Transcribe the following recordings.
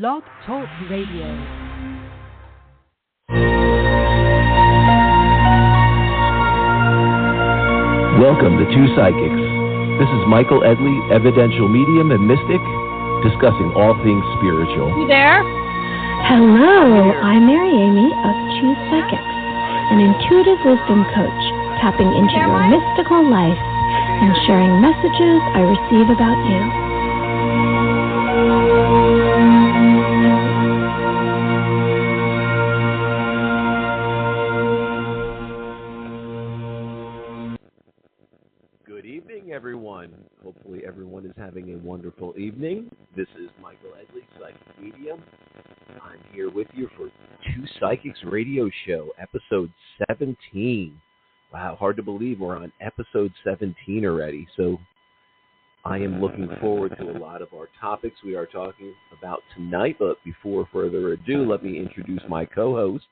Blog Talk Radio. Welcome to Two Psychics. This is Michael Edley, evidential medium and mystic, discussing all things spiritual. You there? Hello, I'm Mary Amy of Two Psychics, an intuitive wisdom coach, tapping into your mystical life and sharing messages I receive about you. Good evening, everyone. Hopefully everyone is having a wonderful evening. This is Michael Edley, Psychic Medium. I'm here with you for Two Psychics Radio Show, episode 17. Wow, hard to believe we're on episode 17 already. So I am looking forward to a lot of our topics we are talking about tonight. But before further ado, let me introduce my co-host,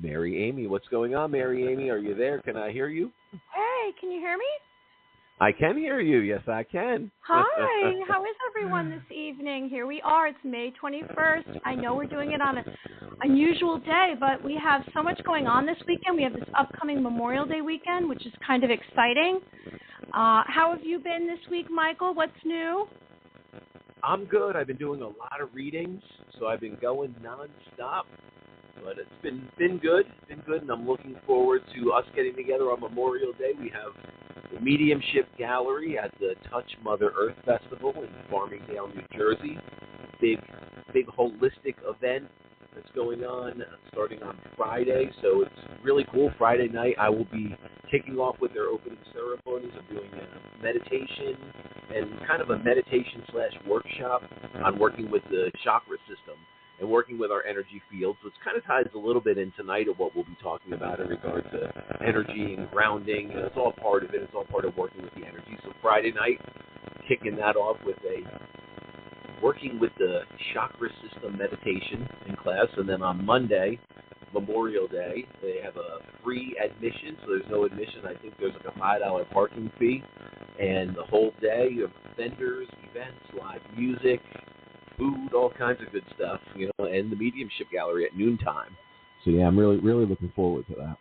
Mary Amy. What's going on, Mary Amy? Are you there? Can I hear you? Hey, can you hear me? I can hear you. Yes, I can. Hi, how is everyone this evening? Here we are. It's May 21st. I know we're doing it on an unusual day, but we have so much going on this weekend. We have this upcoming Memorial Day weekend, which is kind of exciting. How have you been this week, Michael? What's new? I'm good. I've been doing a lot of readings, so I've been going nonstop. But it's been good. It's been good, and I'm looking forward to us getting together on Memorial Day. We have the Mediumship Gallery at the Touch Mother Earth Festival in Farmingdale, New Jersey. Big holistic event that's going on starting on Friday. So it's really cool. Friday night I will be kicking off with their opening ceremonies. I'm doing a meditation and kind of a meditation/workshop on working with the chakra system and working with our energy fields, which kind of ties a little bit in tonight of what we'll be talking about in regard to energy and grounding. And it's all part of it. It's all part of working with the energy. So Friday night, kicking that off with working with the chakra system meditation in class. And then on Monday, Memorial Day, they have a free admission, so there's no admission. I think there's like a $5 parking fee. And the whole day, you have vendors, events, live music, food, all kinds of good stuff, and the Mediumship Gallery at noontime. So yeah, I'm really looking forward to that.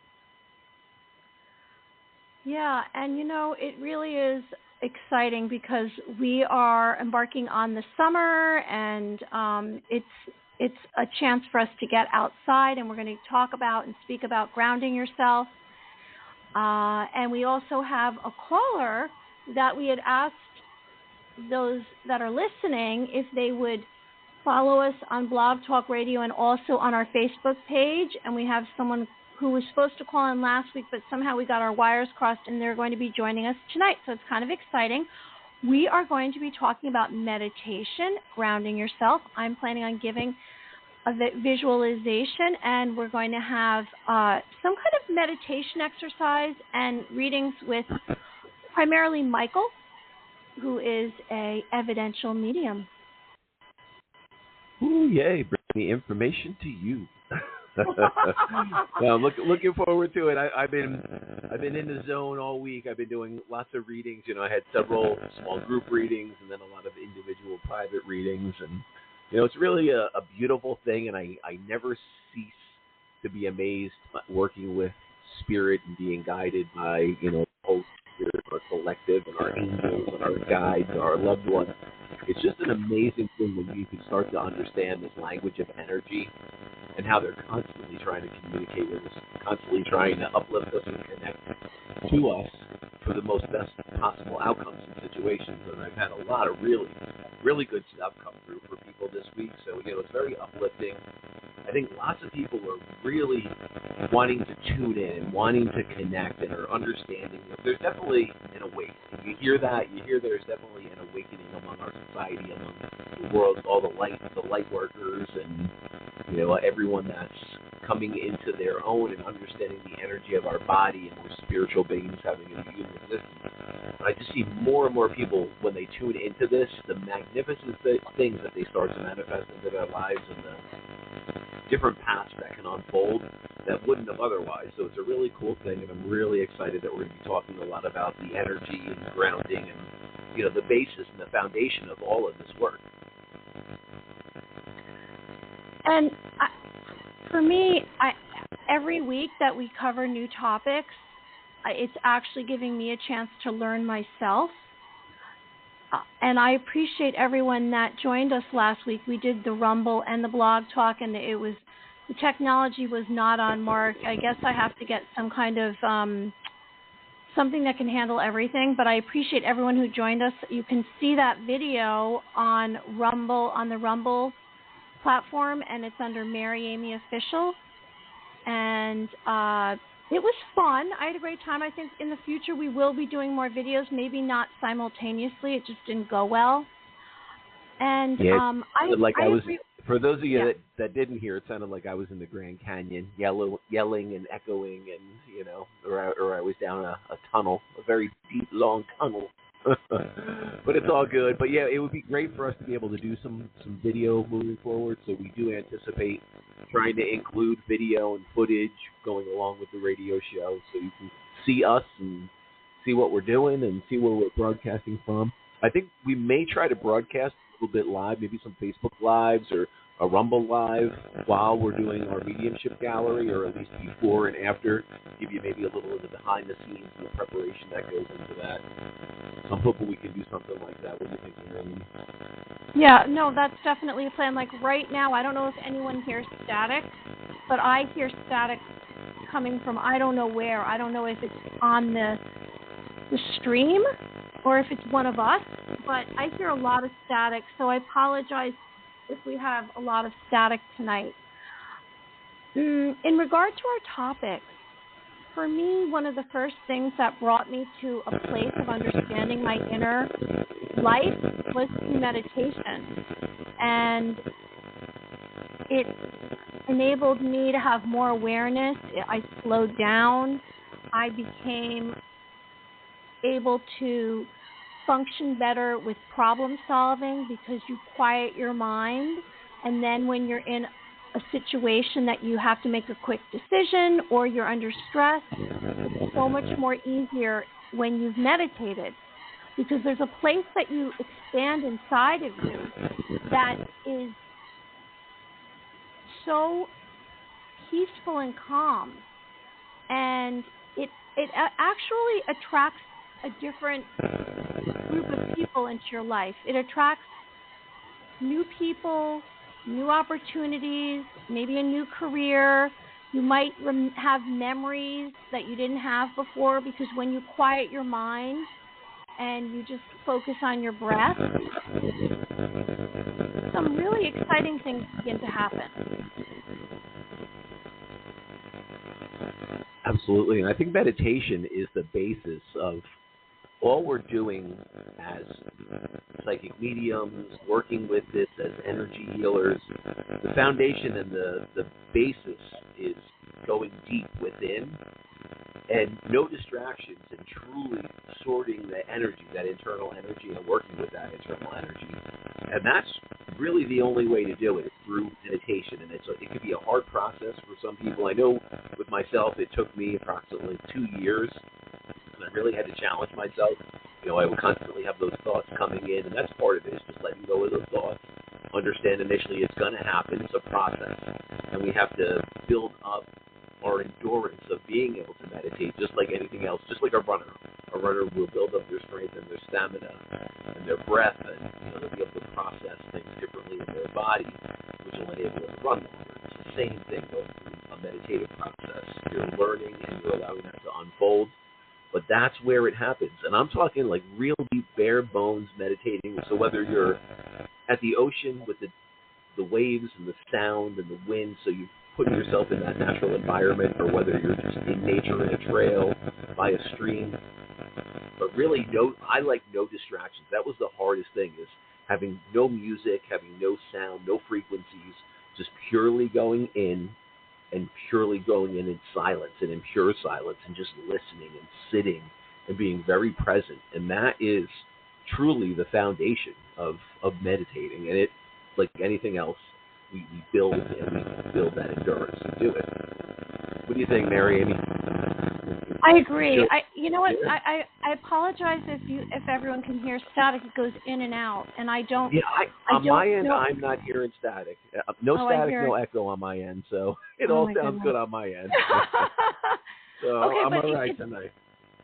Yeah, and it really is exciting because we are embarking on the summer, and it's a chance for us to get outside, and we're going to talk about and speak about grounding yourself. And we also have a caller that we had asked those that are listening if they would follow us on Blog Talk Radio and also on our Facebook page. And we have someone who was supposed to call in last week, but somehow we got our wires crossed, and they're going to be joining us tonight. So it's kind of exciting. We are going to be talking about meditation, grounding yourself. I'm planning on giving a visualization, and we're going to have some kind of meditation exercise and readings with primarily Michael, who is a evidential medium. Ooh, yay, bring the information to you. Well, looking forward to it. I've been in the zone all week. I've been doing lots of readings. I had several small group readings and then a lot of individual private readings. And, it's really a beautiful thing. And I never cease to be amazed working with spirit and being guided by, the whole spirit, our collective, and our angels, and our guides, and our loved ones. It's just an amazing thing when you can start to understand this language of energy and how they're constantly trying to communicate with us, constantly trying to uplift us and connect to us for the most best possible outcomes in situations. And I've had a lot of really, really good stuff come through for people this week. So, it's very uplifting. I think lots of people are really wanting to tune in and wanting to connect and are understanding. There's definitely an awakening. You hear that. You hear there's definitely an awakening among our society, among the world, all the light workers, and everyone that's coming into their own and understanding the energy of our body, and we're spiritual beings having a human existence. And I just see more and more people when they tune into this, the magnificent things that they start to manifest into their lives and the different paths that can unfold that wouldn't have otherwise. So it's a really cool thing, and I'm really excited that we're going to be talking a lot about the energy and grounding and, the basis and the foundation of all of this work. And for me, every week that we cover new topics, it's actually giving me a chance to learn myself. And I appreciate everyone that joined us last week. We did the Rumble and the Blog Talk, and the technology was not on mark. I guess I have to get some kind of something that can handle everything, but I appreciate everyone who joined us. You can see that video on Rumble, on the Rumble platform, and it's under Mary Amy Official. And it was fun. I had a great time. I think in the future we will be doing more videos, maybe not simultaneously. It just didn't go well. And for those of you that didn't hear, it sounded like I was in the Grand Canyon, yelling and echoing, and or I was down a tunnel, a very deep, long tunnel. But it's all good. But yeah, it would be great for us to be able to do some video moving forward. So we do anticipate trying to include video and footage going along with the radio show, so you can see us and see what we're doing and see where we're broadcasting from. I think we may try to broadcast a little bit live, maybe some Facebook Lives or a Rumble Live while we're doing our mediumship gallery, or at least before and after, give you maybe a little of the behind the scenes and the preparation that goes into that. So I'm hoping we can do something like that. What do you think, Mary? Yeah, no, that's definitely a plan. Like right now, I don't know if anyone hears static, but I hear static coming from I don't know where. I don't know if it's on the stream or if it's one of us, but I hear a lot of static, so I apologize if we have a lot of static tonight. In regard to our topics, for me, one of the first things that brought me to a place of understanding my inner life was through meditation. And it enabled me to have more awareness. I slowed down. I became able to function better with problem solving because you quiet your mind, and then when you're in a situation that you have to make a quick decision or you're under stress, it's so much more easier when you've meditated, because there's a place that you expand inside of you that is so peaceful and calm, and it actually attracts a different group of people into your life. It attracts new people, new opportunities, maybe a new career. You might have memories that you didn't have before, because when you quiet your mind and you just focus on your breath, some really exciting things begin to happen. Absolutely. And I think meditation is the basis of all we're doing as psychic mediums, working with this as energy healers. The foundation and the basis is going deep within, and no distractions, and truly sorting the energy, that internal energy, and working with that internal energy. And that's really the only way to do it, through meditation. And it can be a hard process for some people. I know with myself, it took me approximately 2 years, and I really had to challenge myself. I would constantly have those thoughts coming in, and that's part of it, is just letting go of those thoughts. Understand initially it's going to happen. It's a process, and we have to build up our endurance of being able to meditate, just like anything else, just like a runner. A runner will build up their strength and their stamina and their breath, and they'll be able to process things differently in their body, which will enable them to run longer. It's the same thing going through a meditative process. You're learning and you're allowing that to unfold, but that's where it happens. And I'm talking like real deep, bare bones meditating. So whether you're at the ocean with the waves and the sound and the wind, so you put yourself in that natural environment, or whether you're just in nature, in a trail, by a stream. But really, I like no distractions. That was the hardest thing, is having no music, having no sound, no frequencies, just purely going in, and purely going in silence, and in pure silence, and just listening and sitting and being very present. And that is truly the foundation of meditating. And it, like anything else, we build, and we build that endurance to do it. What do you think, Mary Amy? I agree. Sure. You know what? Yeah. I apologize if everyone can hear static. It goes in and out, and I don't. Yeah, on don't my end, know. I'm not hearing static. No Oh, static, no echo on my end. So it all sounds good on my end. So okay, I'm but all right tonight.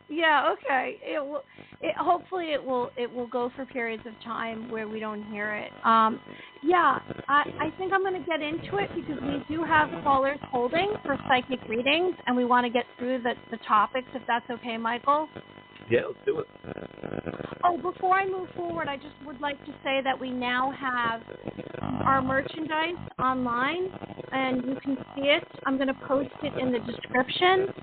Yeah. Okay. Hopefully it will go for periods of time where we don't hear it. Yeah. I think I'm going to get into it because we do have callers holding for psychic readings, and we want to get through the topics. If that's okay, Michael. Yeah, let's do it. Oh, before I move forward, I just would like to say that we now have our merchandise online, and you can see it. I'm going to post it in the description.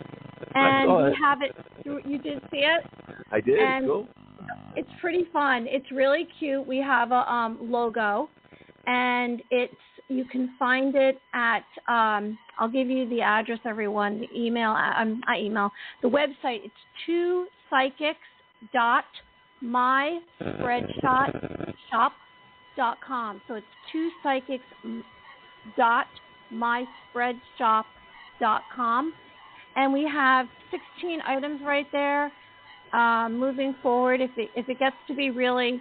And we have it. You did see it? I did. And cool. It's pretty fun. It's really cute. We have a logo, and you can find it at. I'll give you the address, everyone. The email. The website. It's 2psychics.myspreadshop.com. So it's 2psychics.myspreadshop.com. And we have 16 items right there. Moving forward, if it gets to be really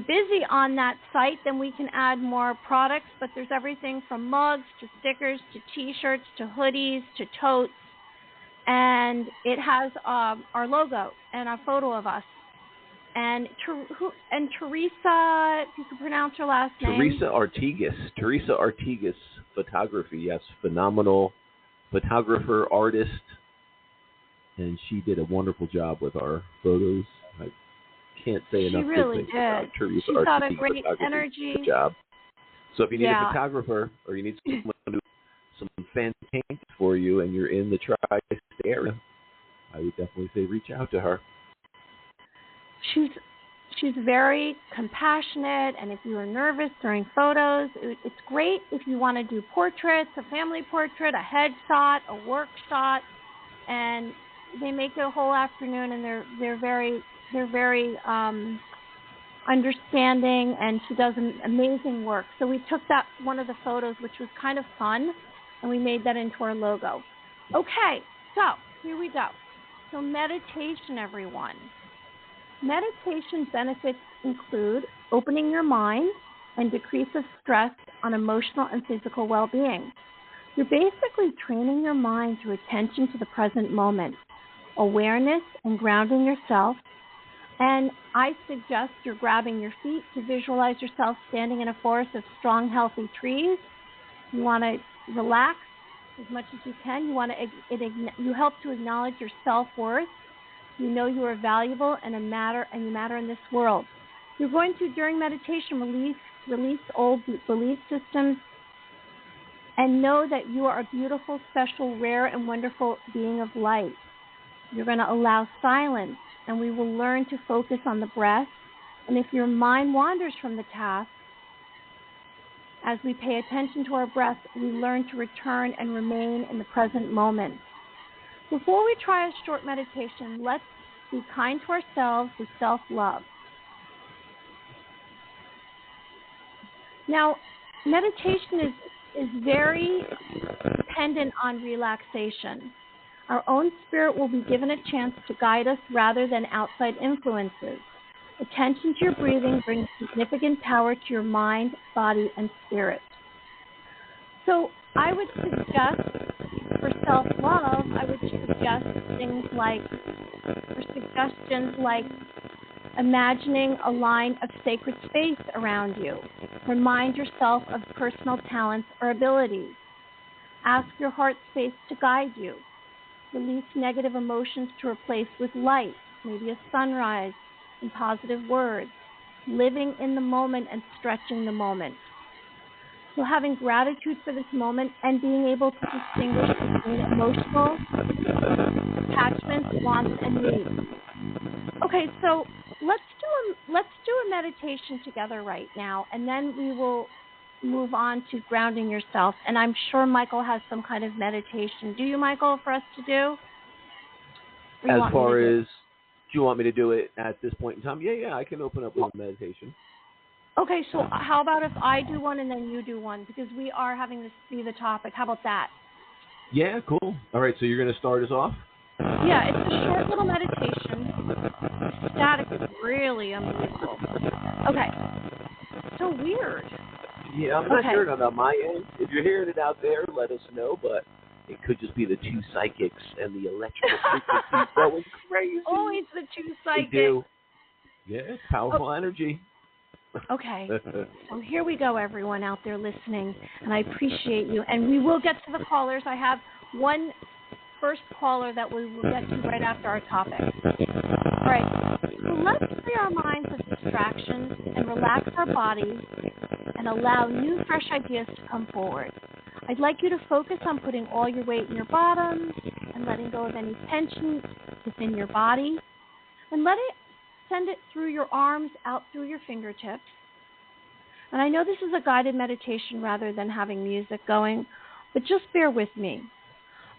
busy on that site, then we can add more products. But there's everything from mugs to stickers to T-shirts to hoodies to totes, and it has our logo and a photo of us. And Teresa, if you could pronounce her last name. Teresa Artigas Photography, yes, phenomenal photographer, artist, and she did a wonderful job with our photos. I can't say enough good things about Teresa Artigas. She's got a great energy. Good job. So if you need a photographer or you need someone to do some fan paintings for you and you're in the tri-state area, I would definitely say reach out to her. She's very compassionate, and if you are nervous during photos, it's great if you want to do portraits, a family portrait, a headshot, a work shot, and they make it a whole afternoon, and they're very understanding, and she does amazing work. So we took that one of the photos, which was kind of fun, and we made that into our logo. Okay, so here we go. So meditation, everyone. Meditation benefits include opening your mind and decrease of stress on emotional and physical well-being. You're basically training your mind through attention to the present moment, awareness and grounding yourself. And I suggest you're grabbing your feet to visualize yourself standing in a forest of strong, healthy trees. You want to relax as much as you can. You help to acknowledge your self-worth. You know you are valuable and you matter in this world. You're going to, during meditation, release old belief systems and know that you are a beautiful, special, rare, and wonderful being of light. You're going to allow silence, and we will learn to focus on the breath. And if your mind wanders from the task, as we pay attention to our breath, we learn to return and remain in the present moment. Before we try a short meditation, let's be kind to ourselves with self-love. Now, meditation is very dependent on relaxation. Our own spirit will be given a chance to guide us rather than outside influences. Attention to your breathing brings significant power to your mind, body, and spirit. So I would suggest, for self-love, suggestions like imagining a line of sacred space around you. Remind yourself of personal talents or abilities. Ask your heart space to guide you. Release negative emotions to replace with light, maybe a sunrise and positive words. Living in the moment and stretching the moment. So having gratitude for this moment and being able to distinguish between emotional attachments, wants, and needs. Okay, so let's do a meditation together right now, and then we will move on to grounding yourself. And I'm sure Michael has some kind of meditation. Do you, Michael, for us to do? As far as, do you want me to do it at this point in time? Yeah, I can open up with a meditation. Okay, so how about if I do one and then you do one? Because we are having this be the topic. How about that? Yeah, cool. All right, so you're going to start us off? Yeah, it's a short little meditation. The static is really unbelievable. Okay. So weird. Yeah, I'm not Okay. hearing it on my end. If you're hearing it out there, let us know, but it could just be the two psychics and the electrical frequencies going crazy. Always the two They psychics. do. Yeah, it's powerful energy. Okay. So here we go, everyone out there listening, and I appreciate you. And we will get to the callers. I have one first caller that we will get to right after our topic. All right. So let's clear our minds of distractions and relax our bodies and allow new, fresh ideas to come forward. I'd like you to focus on putting all your weight in your bottom and letting go of any tension within your body. And send it through your arms, out through your fingertips. And I know this is a guided meditation rather than having music going, but just bear with me.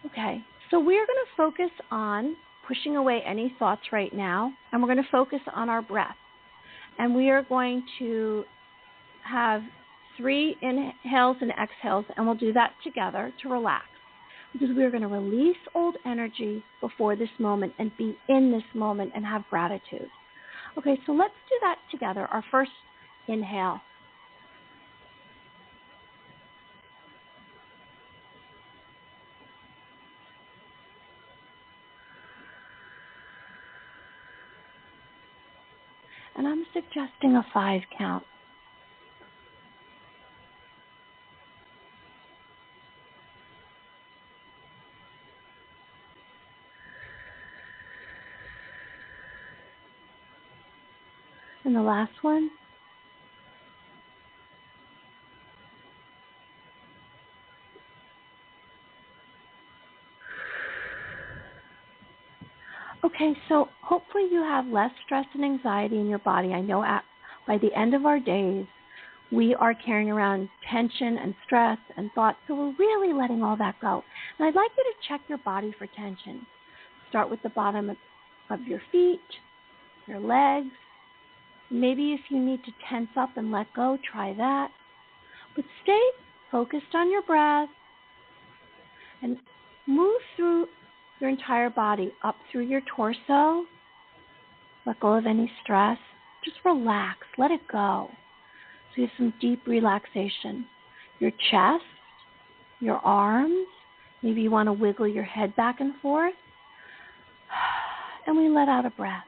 Okay, so we're going to focus on pushing away any thoughts right now, and we're going to focus on our breath. And we are going to have 3 inhales and exhales, and we'll do that together to relax. Because we are going to release old energy before this moment and be in this moment and have gratitude. Okay, so let's do that together. Our first inhale. And I'm suggesting a 5 count. And the last one. Okay, so hopefully you have less stress and anxiety in your body. I know by the end of our days, we are carrying around tension and stress and thoughts, so we're really letting all that go. And I'd like you to check your body for tension. Start with the bottom of your feet, your legs. Maybe if you need to tense up and let go, try that. But stay focused on your breath and move through your entire body, up through your torso. Let go of any stress. Just relax. Let it go. So you have some deep relaxation. Your chest, your arms. Maybe you want to wiggle your head back and forth. And we let out a breath.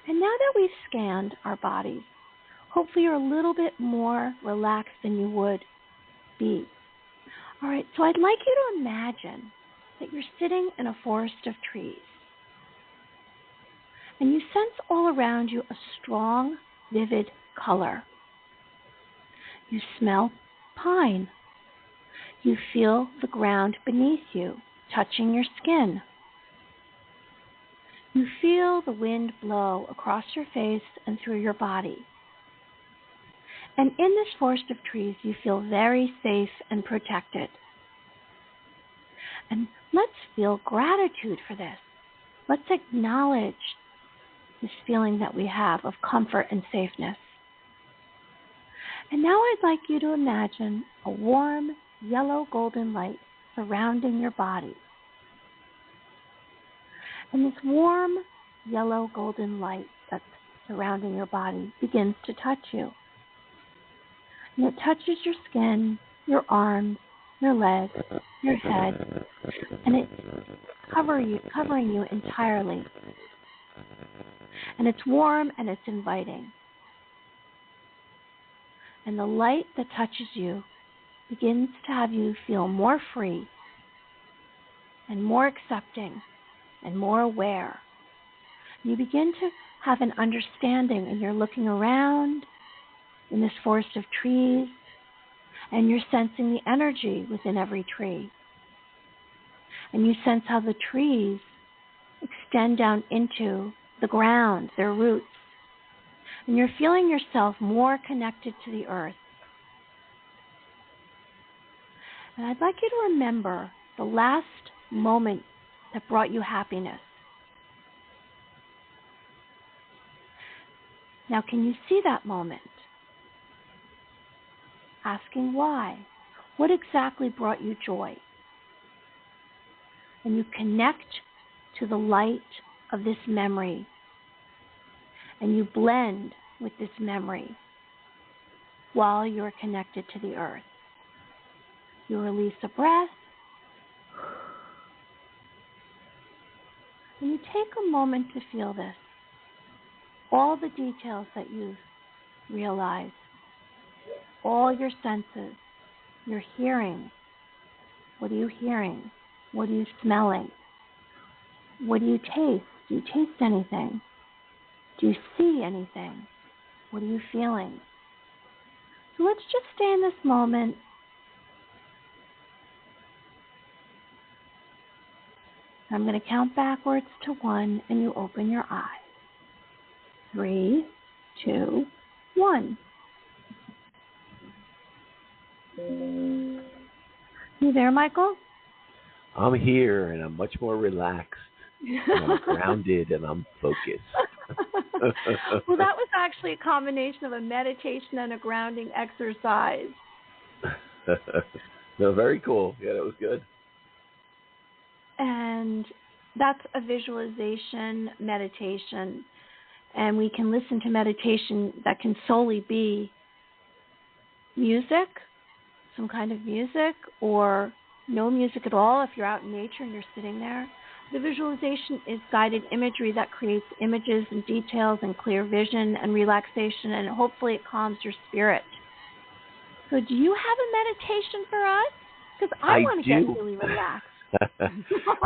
And now that we've scanned our bodies, hopefully you're a little bit more relaxed than you would be. All right, so I'd like you to imagine that you're sitting in a forest of trees. And you sense all around you a strong, vivid color. You smell pine. You feel the ground beneath you, touching your skin. You feel the wind blow across your face and through your body. And in this forest of trees, you feel very safe and protected. And let's feel gratitude for this. Let's acknowledge this feeling that we have of comfort and safeness. And now I'd like you to imagine a warm, yellow golden light surrounding your body. And this warm, yellow golden light that's surrounding your body begins to touch you. And it touches your skin, your arms, your legs, your head, and it's covering you entirely. And it's warm and it's inviting. And the light that touches you begins to have you feel more free and more accepting and more aware. You begin to have an understanding, and you're looking around in this forest of trees, and you're sensing the energy within every tree. And you sense how the trees extend down into the ground, their roots. And you're feeling yourself more connected to the earth. And I'd like you to remember the last moment that brought you happiness. Now, can you see that moment? Asking why. What exactly brought you joy? and you connect to the light of this memory, and you blend with this memory while you're connected to the earth. You release a breath, and you take a moment to feel this. All the details that you've realized, all your senses, your hearing. What are you hearing? What are you smelling? What do you taste? Do you taste anything? Do you see anything? What are you feeling? So let's just stay in this moment. I'm going to count backwards to 1, and you open your eyes. 3, 2, 1. You there, Michael? I'm here, and I'm much more relaxed. And I'm grounded, and I'm focused. Well, that was actually a combination of a meditation and a grounding exercise. No, very cool. Yeah, that was good. And that's a visualization meditation. And we can listen to meditation that can solely be music, some kind of music, or no music at all if you're out in nature and you're sitting there. The visualization is guided imagery that creates images and details and clear vision and relaxation, and hopefully it calms your spirit. So do you have a meditation for us? Because I want to get really relaxed.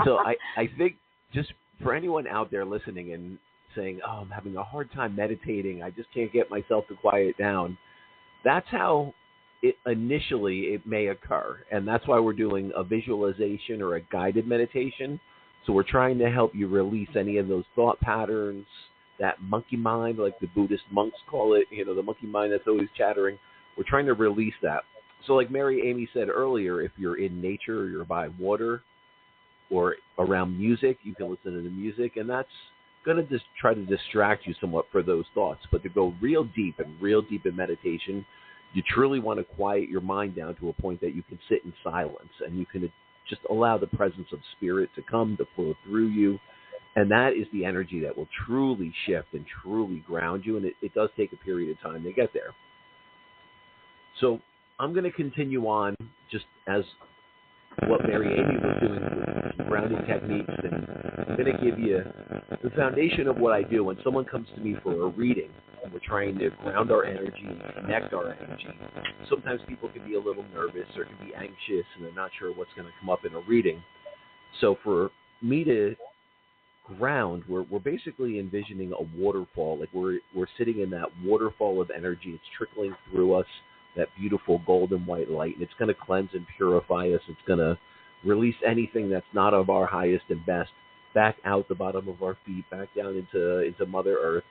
So I think just for anyone out there listening and saying, oh, I'm having a hard time meditating, I just can't get myself to quiet down, that's how initially it may occur. And that's why we're doing a visualization or a guided meditation. So we're trying to help you release any of those thought patterns, that monkey mind, like the Buddhist monks call it, the monkey mind that's always chattering. We're trying to release that. So like Mary Amy said earlier, if you're in nature or you're by water or around music, you can listen to the music, and that's going to just try to distract you somewhat for those thoughts. But to go real deep in meditation, you truly want to quiet your mind down to a point that you can sit in silence and you can just allow the presence of spirit to come, to flow through you. And that is the energy that will truly shift and truly ground you. And it does take a period of time to get there. So I'm going to continue on just as what Mary Amy was doing with some grounding techniques. And I'm going to give you the foundation of what I do when someone comes to me for a reading. We're trying to ground our energy and connect our energy. Sometimes people can be a little nervous or can be anxious and they're not sure what's going to come up in a reading. So for me to ground, we're basically envisioning a waterfall. Like we're sitting in that waterfall of energy. It's trickling through us, that beautiful golden white light, and it's going to cleanse and purify us. It's going to release anything that's not of our highest and best back out the bottom of our feet, back down into Mother Earth.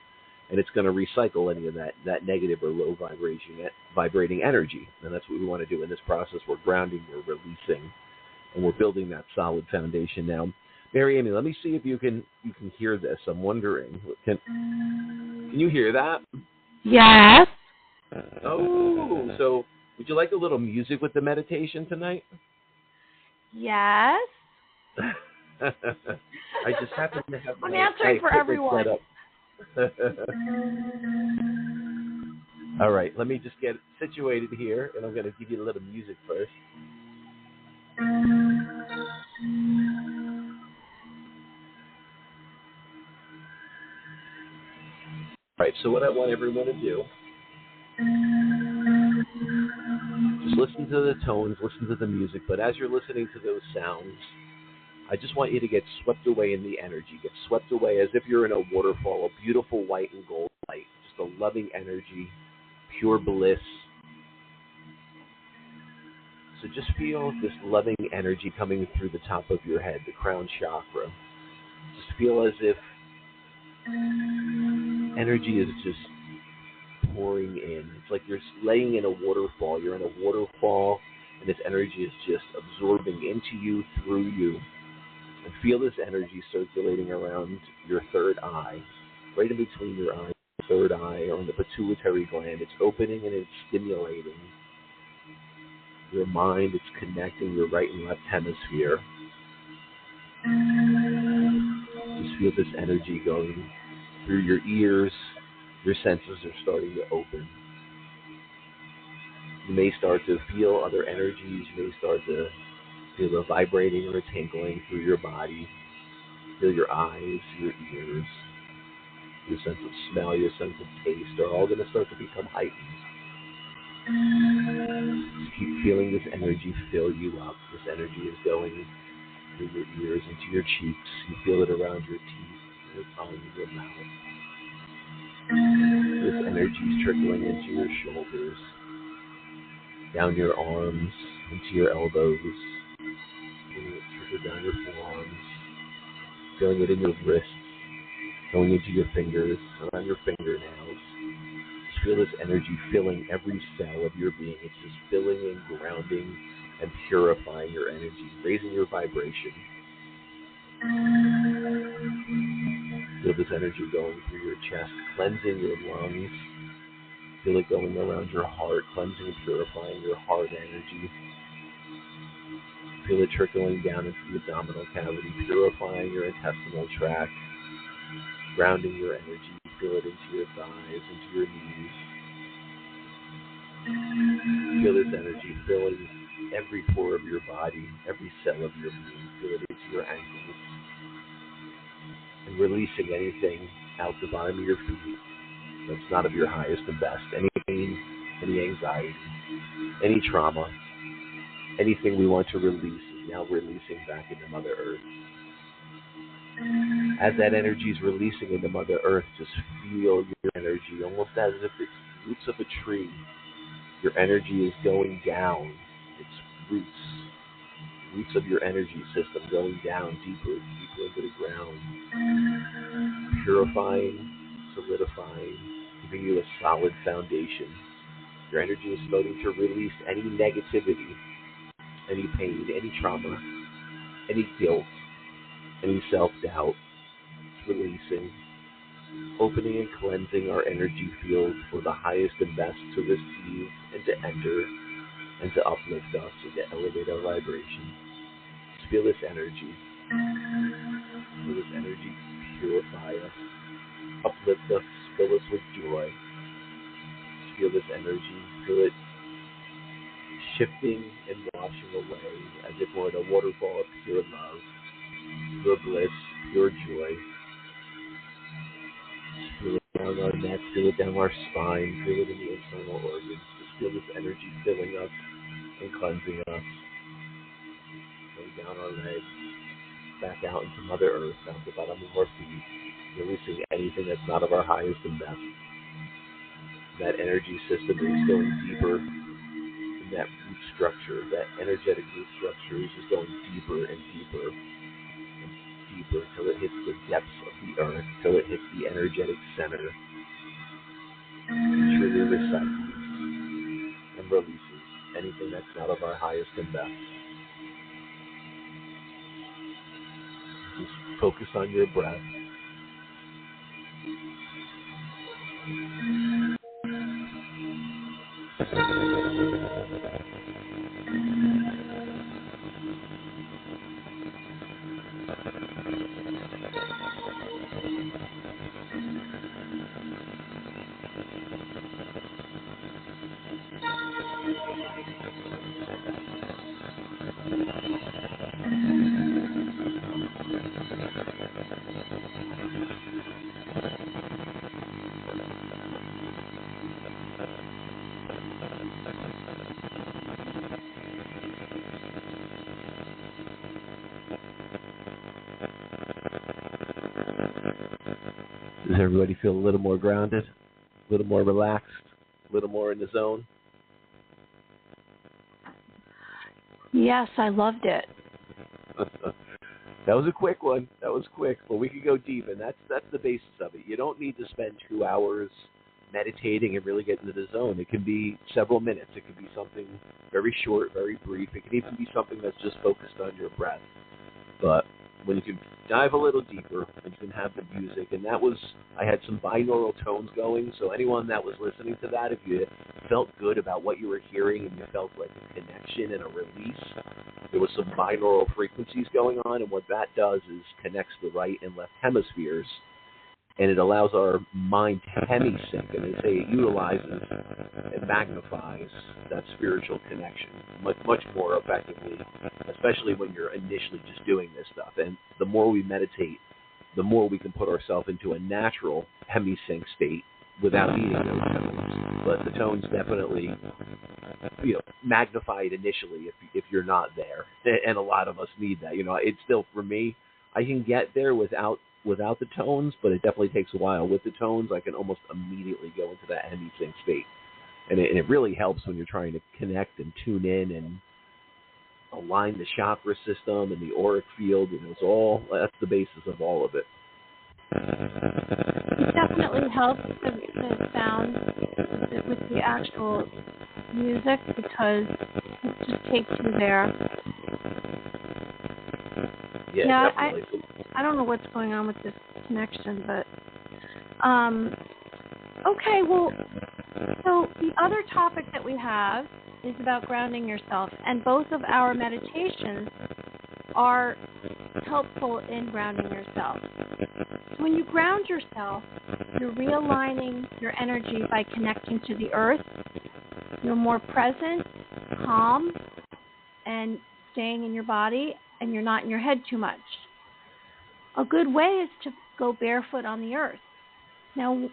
And it's going to recycle any of that negative or low vibrating energy. And that's what we want to do in this process. We're grounding, we're releasing, and we're building that solid foundation. Now, Mary Amy, let me see if you can hear this. I'm wondering, can you hear that? Yes. Oh, so would you like a little music with the meditation tonight? Yes. I just happen to have I'm answering for everyone. All right, let me just get situated here, and I'm going to give you a little music first. All right, so what I want everyone to do, just listen to the tones, listen to the music, but as you're listening to those sounds, I just want you to get swept away in the energy, get swept away as if you're in a waterfall, a beautiful white and gold light, just a loving energy, pure bliss. So just feel this loving energy coming through the top of your head, the crown chakra. Just feel as if energy is just pouring in. It's like you're laying in a waterfall. You're in a waterfall, and this energy is just absorbing into you, through you. And feel this energy circulating around your third eye, right in between your eyes, third eye, or in the pituitary gland. It's opening and it's stimulating your mind. It's connecting your right and left hemisphere. Just feel this energy going through your ears. Your senses are starting to open. You may start to feel other energies. You may start to feel a vibrating or a tingling through your body. Feel your eyes, your ears, your sense of smell, your sense of taste are all going to start to become heightened. Just keep feeling this energy fill you up. This energy is going through your ears, into your cheeks. You feel it around your teeth, your tongue, your mouth. This energy is trickling into your shoulders, down your arms, into your elbows. Feeling it trickle down your forearms. Feeling it in your wrists, going into your fingers, around your fingernails. Just feel this energy filling every cell of your being. It's just filling and grounding and purifying your energy, raising your vibration. Feel this energy going through your chest, cleansing your lungs. Feel it going around your heart, cleansing and purifying your heart energy. Feel it trickling down into the abdominal cavity, purifying your intestinal tract, grounding your energy. Feel it into your thighs, into your knees. Feel this energy filling every pore of your body, every cell of your being. Feel it into your ankles. And releasing anything out the bottom of your feet that's not of your highest and best. Any pain, any anxiety, any trauma, anything we want to release is now releasing back into Mother Earth. As that energy is releasing into Mother Earth, just feel your energy, almost as if it's roots of a tree. Your energy is going down. It's roots of your energy system going down deeper into the ground, purifying, solidifying, giving you a solid foundation. Your energy is starting to release any negativity, any pain, any trauma, any guilt, any self-doubt. It's releasing, opening and cleansing our energy field for the highest and best to receive and to enter and to uplift us and to elevate our vibration. Just feel this energy. Feel this energy purify us, uplift us, fill us with joy. Just feel this energy. Feel it shifting and washing away as if we're in a waterfall of pure love, pure bliss, pure joy. Just feel it down our neck, feel it down our spine, feel it in the internal organs. Just feel this energy filling us and cleansing us. Going down our legs, back out into Mother Earth, down to the bottom of our feet, releasing anything that's not of our highest and best. That energy system is going deeper. That root structure, that energetic root structure is just going deeper and deeper and deeper until it hits the depths of the earth, until it hits the energetic center. And truly recycles and releases anything that's not of our highest and best. Just focus on your breath. Does everybody feel a little more grounded, a little more relaxed, a little more in the zone? Yes, I loved it. That was a quick one. That was quick, but we could go deep, and that's the basis of it. You don't need to spend 2 hours meditating and really get into the zone. It can be several minutes. It could be something very short, very brief. It can even be something that's just focused on your breath. But when you can dive a little deeper and you can have the music, and I had some binaural tones going, so anyone that was listening to that, if you felt good about what you were hearing and you felt like a connection and a release, there was some binaural frequencies going on, and what that does is connects the right and left hemispheres, and it allows our mind to hemisync, and they say it utilizes and magnifies that spiritual connection much more effectively, especially when you're initially just doing this stuff. And the more we meditate, the more we can put ourselves into a natural hemisync state without needing those tones. But the tones definitely, magnify it initially if you're not there, and a lot of us need that. It's still, for me, I can get there without the tones, but it definitely takes a while. With the tones, I can almost immediately go into that hemisync state, and it really helps when you're trying to connect and tune in and align the chakra system and the auric field. That's the basis of all of it. It definitely helps the sound with the actual music, because it just takes you there. Yeah, definitely. I don't know what's going on with this connection, but okay. Well, so the other topic that we have is about grounding yourself, and both of our meditations are helpful in grounding yourself. So when you ground yourself, you're realigning your energy by connecting to the earth. You're more present, calm, and staying in your body, and you're not in your head too much. A good way is to go barefoot on the earth. Now,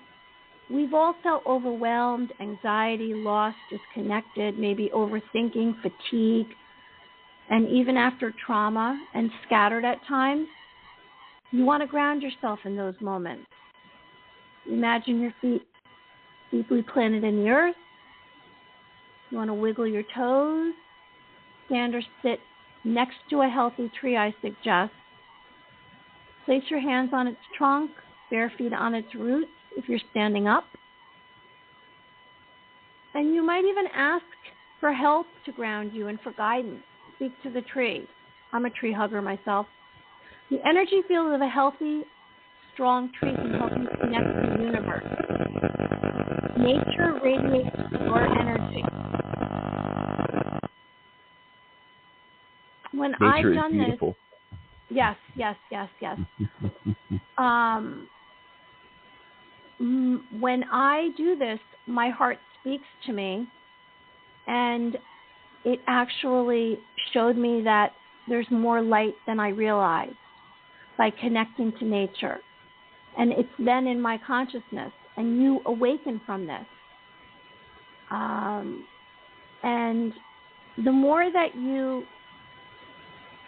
we've all felt overwhelmed, anxiety, lost, disconnected, maybe overthinking, fatigue, and even after trauma and scattered at times. You want to ground yourself in those moments. Imagine your feet deeply planted in the earth. You want to wiggle your toes. Stand or sit next to a healthy tree, I suggest. Place your hands on its trunk, bare feet on its roots if you're standing up. And you might even ask for help to ground you and for guidance. Speak to the tree. I'm a tree hugger myself. The energy field of a healthy, strong tree can help you connect to the universe. Nature radiates your energy. When Nature I've done is beautiful. this, yes. When I do this, my heart speaks to me, and it actually showed me that there's more light than I realized by connecting to nature. And it's then in my consciousness, and you awaken from this. And the more that you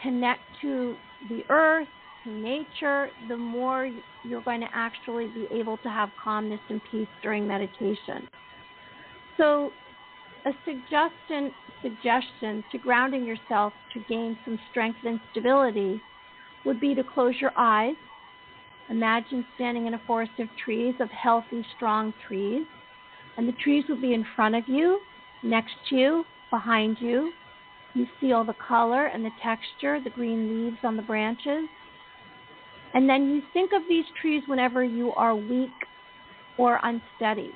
connect to the earth, to nature, the more you're going to actually be able to have calmness and peace during meditation. So a suggestion to grounding yourself to gain some strength and stability would be to close your eyes. Imagine standing in a forest of trees, of healthy, strong trees, and the trees will be in front of you, next to you, behind you. You see all the color and the texture, the green leaves on the branches. And then you think of these trees whenever you are weak or unsteady.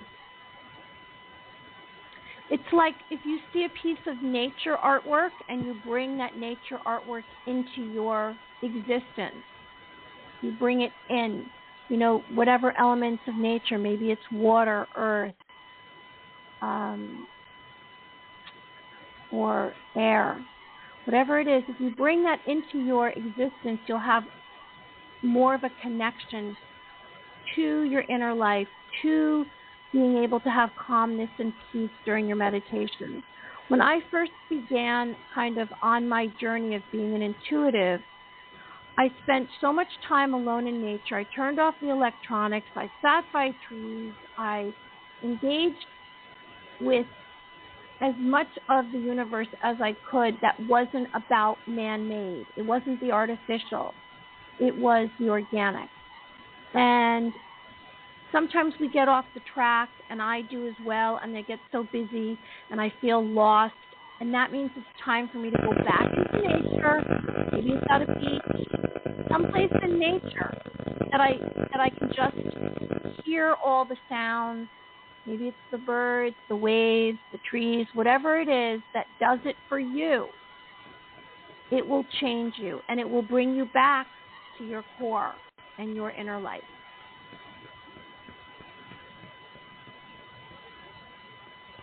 It's like if you see a piece of nature artwork and you bring that nature artwork into your existence. You bring it in, whatever elements of nature, maybe it's water, earth, or air, whatever it is. If you bring that into your existence, you'll have more of a connection to your inner life, to being able to have calmness and peace during your meditation. When I first began kind of on my journey of being an intuitive, I spent so much time alone in nature. I turned off the electronics. I sat by trees. I engaged with as much of the universe as I could that wasn't about man-made. It wasn't the artificial. It was the organic. And sometimes we get off the track, and I do as well, and I get so busy, and I feel lost. And that means it's time for me to go back into nature. Maybe it's at a beach, someplace in nature that I can just hear all the sounds. Maybe it's the birds, the waves, the trees, whatever it is that does it for you. it will change you, and it will bring you back to your core and your inner light.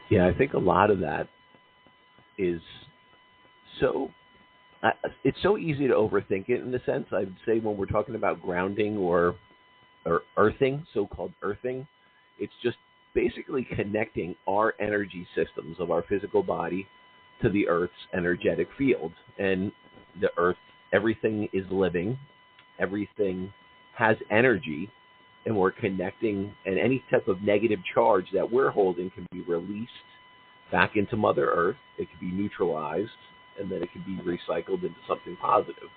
Yeah, I think a lot of that is it's so easy to overthink it in a sense. I would say when we're talking about grounding or earthing, so-called earthing, it's just basically connecting our energy systems of our physical body to the Earth's energetic field. And the Earth, everything is living, everything has energy, and we're connecting, and any type of negative charge that we're holding can be released back into Mother Earth. It can be neutralized, and then it can be recycled into something positive.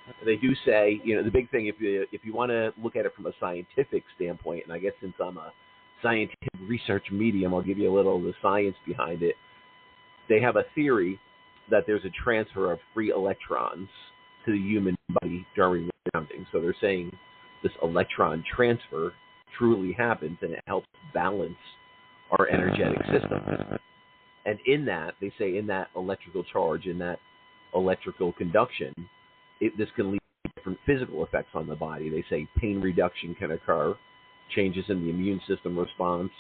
And they do say, the big thing, if you want to look at it from a scientific standpoint, and I guess since I'm a scientific research medium, I'll give you a little of the science behind it. They have a theory that there's a transfer of free electrons to the human body during grounding. So they're saying this electron transfer truly happens, and it helps balance our energetic system. And in that, they say in that electrical charge, in that electrical conduction, this can lead to different physical effects on the body. They say pain reduction can occur, changes in the immune system response,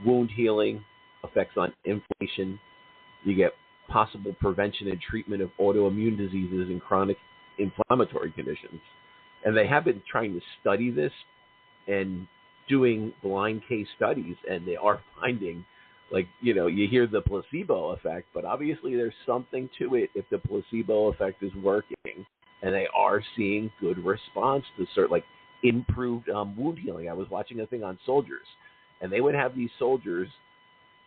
wound healing, effects on inflammation. You get possible prevention and treatment of autoimmune diseases and chronic inflammatory conditions. And they have been trying to study this and doing blind case studies, and they are finding, you hear the placebo effect, but obviously there's something to it if the placebo effect is working, and they are seeing good response to certain, improved wound healing. I was watching a thing on soldiers, and they would have these soldiers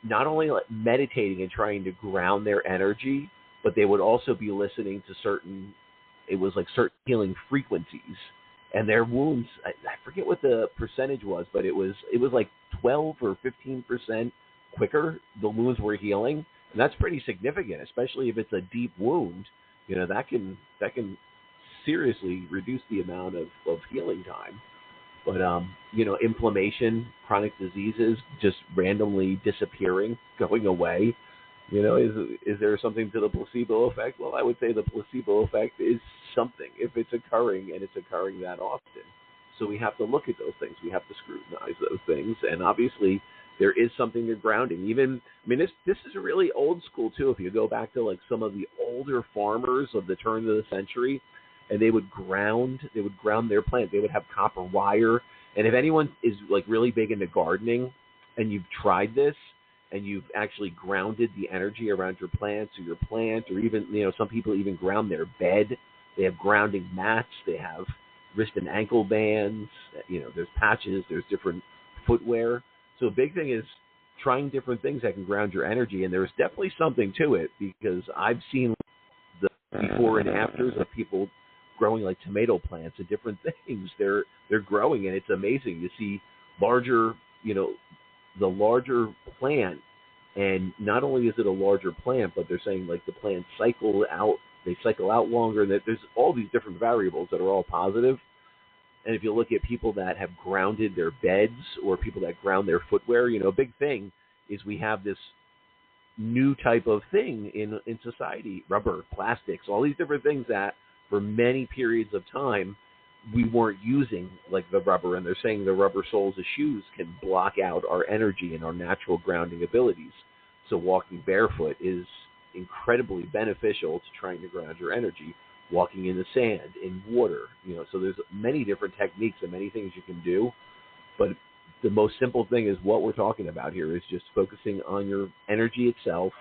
not only meditating and trying to ground their energy, but they would also be listening to certain healing frequencies, and their wounds, I forget what the percentage was, but it was 12 or 15% quicker the wounds were healing, and that's pretty significant, especially if it's a deep wound. That can seriously reduce the amount of healing time. But inflammation, chronic diseases just randomly disappearing, going away. Is there something to the placebo effect? Well, I would say the placebo effect is something if it's occurring, and it's occurring that often. So we have to look at those things. We have to scrutinize those things, and obviously there is something to grounding. This is really old school too. If you go back to some of the older farmers of the turn of the century, and they would ground their plant. They would have copper wire. And if anyone is really big into gardening, and you've tried this, and you've actually grounded the energy around your plants or your plant, or even, some people even ground their bed. They have grounding mats. They have wrist and ankle bands. There's patches. There's different footwear. So a big thing is trying different things that can ground your energy. And there's definitely something to it, because I've seen the before and afters of people growing tomato plants and different things. They're growing, and it's amazing. You see larger, the larger plant, and not only is it a larger plant, but they're saying the plants cycle out longer. That there's all these different variables that are all positive. And if you look at people that have grounded their beds, or people that ground their footwear, a big thing is we have this new type of thing in society: rubber, plastics, all these different things that for many periods of time we weren't using, the rubber. And they're saying the rubber soles of shoes can block out our energy and our natural grounding abilities. So walking barefoot is incredibly beneficial to trying to ground your energy. Walking in the sand, in water, so there's many different techniques and many things you can do. But the most simple thing is what we're talking about here is just focusing on your energy itself,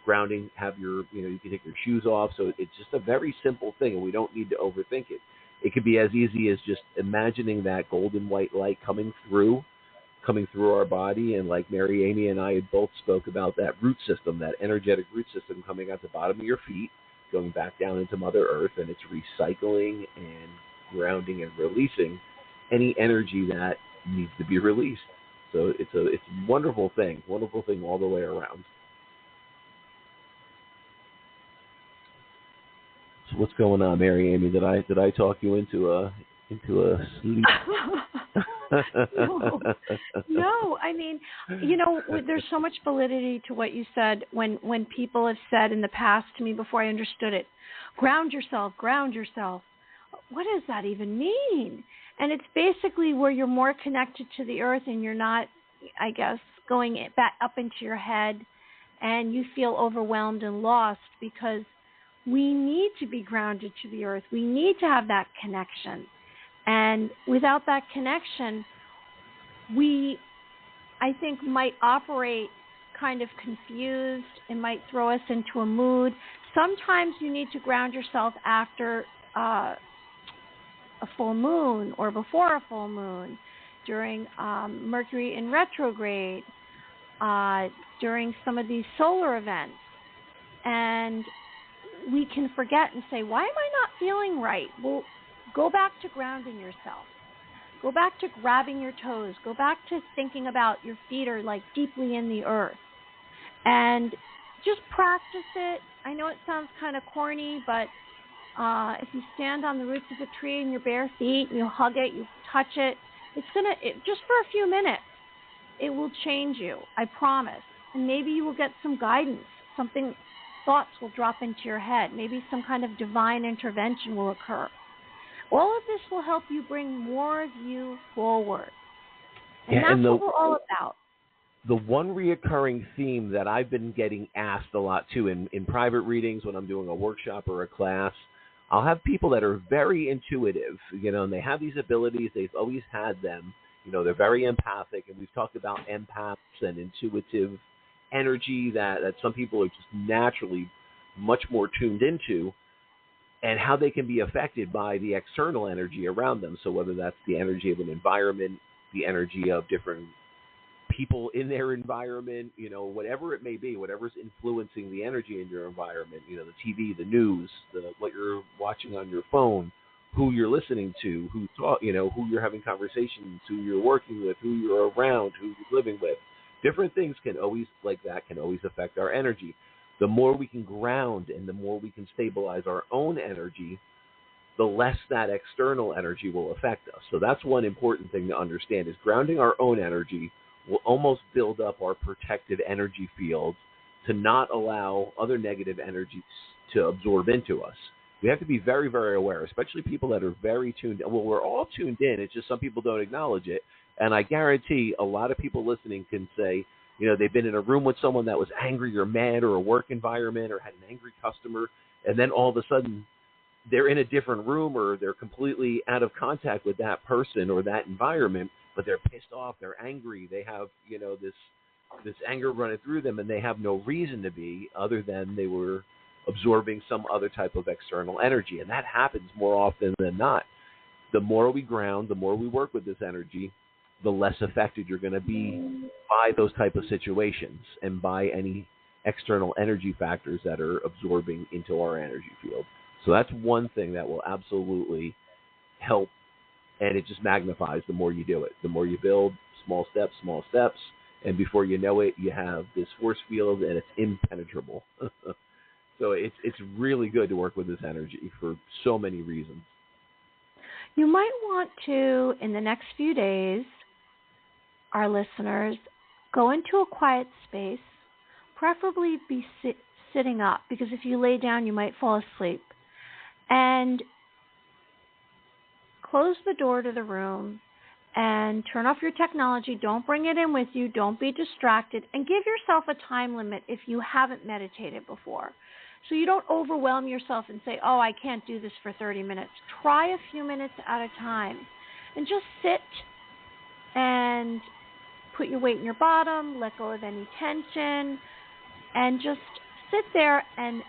grounding, have your, you can take your shoes off. So it's just a very simple thing, and we don't need to overthink it. It could be as easy as just imagining that golden white light coming through our body. And like Mary Amy and I had both spoke about that root system, that energetic root system coming out the bottom of your feet, going back down into Mother Earth, and it's recycling and grounding and releasing any energy that needs to be released. So it's a wonderful thing all the way around. So what's going on, Mary Amy? Did I talk you into a sleep? No, I mean, there's so much validity to what you said when people have said in the past to me before I understood it, ground yourself, ground yourself. What does that even mean? And it's basically where you're more connected to the earth and you're not, I guess, going back up into your head and you feel overwhelmed and lost, because we need to be grounded to the earth. We need to have that connection. And without that connection, we, I think, might operate kind of confused. It might throw us into a mood. Sometimes you need to ground yourself after a full moon or before a full moon, during Mercury in retrograde, during some of these solar events. And we can forget and say, why am I not feeling right? Well, go back to grounding yourself. Go back to grabbing your toes. Go back to thinking about your feet are like deeply in the earth. And just practice it. I know it sounds kind of corny, but if you stand on the roots of a tree in your bare feet and you hug it, you touch it, just for a few minutes, it will change you. I promise. And maybe you will get some guidance. Thoughts will drop into your head. Maybe some kind of divine intervention will occur. All of this will help you bring more of you forward. And that's what we're all about. The one reoccurring theme that I've been getting asked a lot too in private readings when I'm doing a workshop or a class, I'll have people that are very intuitive, and they have these abilities. They've always had them. They're very empathic, and we've talked about empaths and intuitive energy that some people are just naturally much more tuned into, and how they can be affected by the external energy around them. So whether that's the energy of an environment, the energy of different people in their environment, whatever it may be, whatever's influencing the energy in your environment, the TV, the news, what you're watching on your phone, who you're listening to, who you're having conversations, who you're working with, who you're around, who you're living with. Different things can always affect our energy. The more we can ground and the more we can stabilize our own energy, the less that external energy will affect us. So that's one important thing to understand, is grounding our own energy will almost build up our protective energy field to not allow other negative energies to absorb into us. We have to be very, very aware, especially people that are very tuned in. Well, we're all tuned in. It's just some people don't acknowledge it. And I guarantee a lot of people listening can say, they've been in a room with someone that was angry or mad, or a work environment, or had an angry customer, and then all of a sudden they're in a different room, or they're completely out of contact with that person or that environment, but they're pissed off, they're angry, they have, this anger running through them, and they have no reason to be other than they were absorbing some other type of external energy. And that happens more often than not. The more we ground, the more we work with this energy, the less affected you're going to be by those type of situations and by any external energy factors that are absorbing into our energy field. So that's one thing that will absolutely help, and it just magnifies the more you do it. The more you build, small steps, and before you know it, you have this force field, and it's impenetrable. So it's really good to work with this energy for so many reasons. You might want to, in the next few days, our listeners, go into a quiet space, preferably be sitting up, because if you lay down, you might fall asleep. And close the door to the room and turn off your technology. Don't bring it in with you. Don't be distracted. And give yourself a time limit if you haven't meditated before. So you don't overwhelm yourself and say, oh, I can't do this for 30 minutes. Try a few minutes at a time. And just sit and put your weight in your bottom, let go of any tension, and just sit there and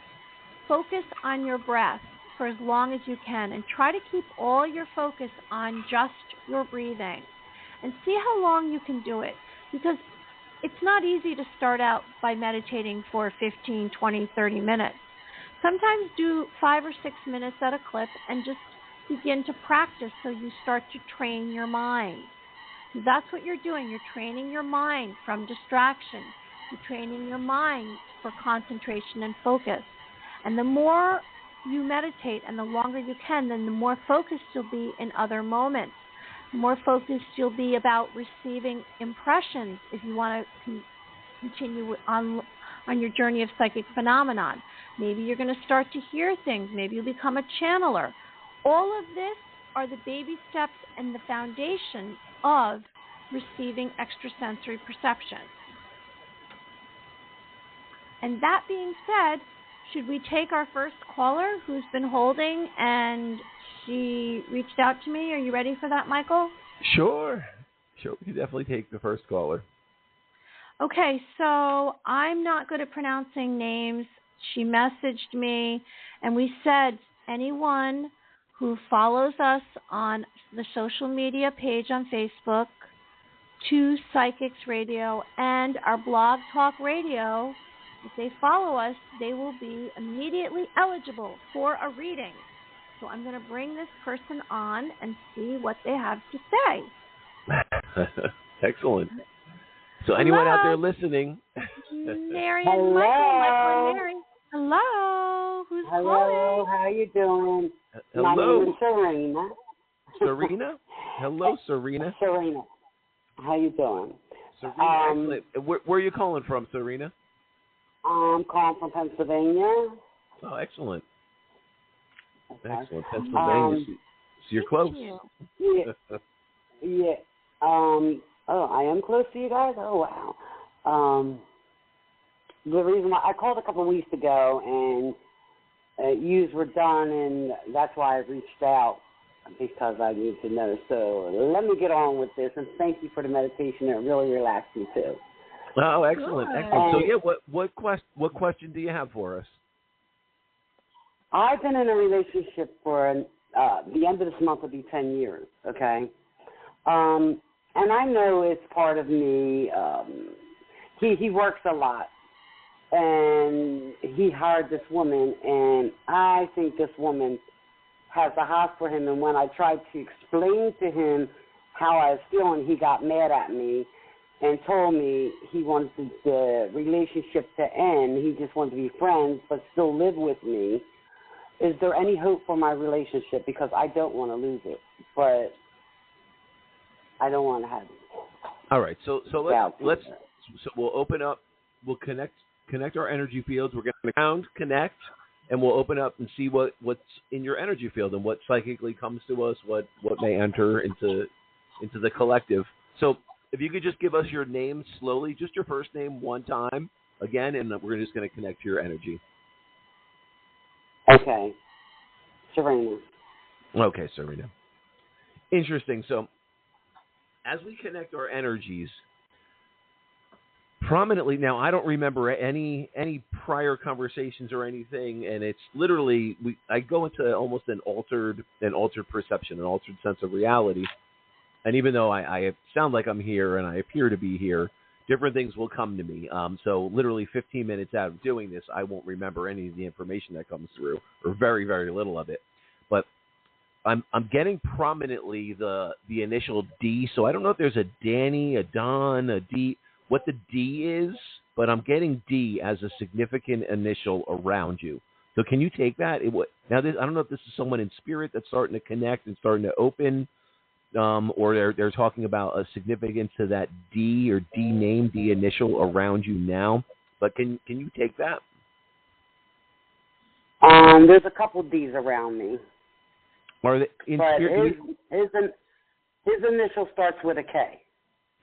focus on your breath for as long as you can. And try to keep all your focus on just your breathing. And see how long you can do it. Because it's not easy to start out by meditating for 15, 20, 30 minutes. Sometimes do 5 or 6 minutes at a clip and just begin to practice so you start to train your mind. That's what you're doing. You're training your mind from distraction. You're training your mind for concentration and focus. And the more you meditate and the longer you can, then the more focused you'll be in other moments. the more focused you'll be about receiving impressions if you want to continue on your journey of psychic phenomenon. Maybe you're going to start to hear things. Maybe you'll become a channeler. All of this are the baby steps and the foundation of receiving extrasensory perception. And that being said, should we take our first caller who's been holding and she reached out to me? Are you ready for that, Michael? Sure. We can definitely take the first caller. Okay, so I'm not good at pronouncing names. She messaged me, and we said anyone who follows us on the social media page on Facebook, Two Psychics Radio, and our Blog Talk Radio, if they follow us, they will be immediately eligible for a reading. So I'm going to bring this person on and see what they have to say. Excellent. So anyone out there listening? Mary and Michael and Mary. Hello. Who's calling? Hello. How you doing? Hello. My name is Serena. Serena? Hello, Serena. Serena. How you doing? Serena, excellent. Where are you calling from, Serena? I'm calling from Pennsylvania. Oh, excellent. Okay. Excellent. Pennsylvania. So you're close. Yeah. Oh, I am close to you guys? Oh, wow. The reason why I called a couple of weeks ago, and yous were done, and that's why I reached out, because I need to know. So let me get on with this, and thank you for the meditation. It really relaxed me, too. Oh, excellent. Good. Excellent. So, yeah, what question do you have for us? I've been in a relationship for the end of this month will be 10 years, okay? And I know it's part of me. He works a lot, and he hired this woman, and I think this woman has a heart for him. And when I tried to explain to him how I was feeling, he got mad at me and told me he wanted the relationship to end. He just wanted to be friends but still live with me. Is there any hope for my relationship? Because I don't want to lose it, but I don't want to have it. All right, so we'll open up. We'll connect our energy fields. We're going to connect, and we'll open up and see what's in your energy field and what psychically comes to us, what may enter into the collective. So if you could just give us your name slowly, just your first name one time again, and we're just going to connect to your energy. Okay. Serena. Okay, Serena. Interesting. So as we connect our energies prominently, now I don't remember any prior conversations or anything, and it's literally I go into almost an altered perception, an altered sense of reality. And even though I sound like I'm here and I appear to be here, different things will come to me. So literally 15 minutes out of doing this, I won't remember any of the information that comes through, or very, very little of it. But I'm getting prominently the initial D. So I don't know if there's a Danny, a Don, a D, what the D is, but I'm getting D as a significant initial around you. So can you take that? I don't know if this is someone in spirit that's starting to connect and starting to open. Or they're talking about a significance to that D or D name, D initial around you now. But can you take that? There's a couple D's around me. Are they in but spirit? His initial starts with a K.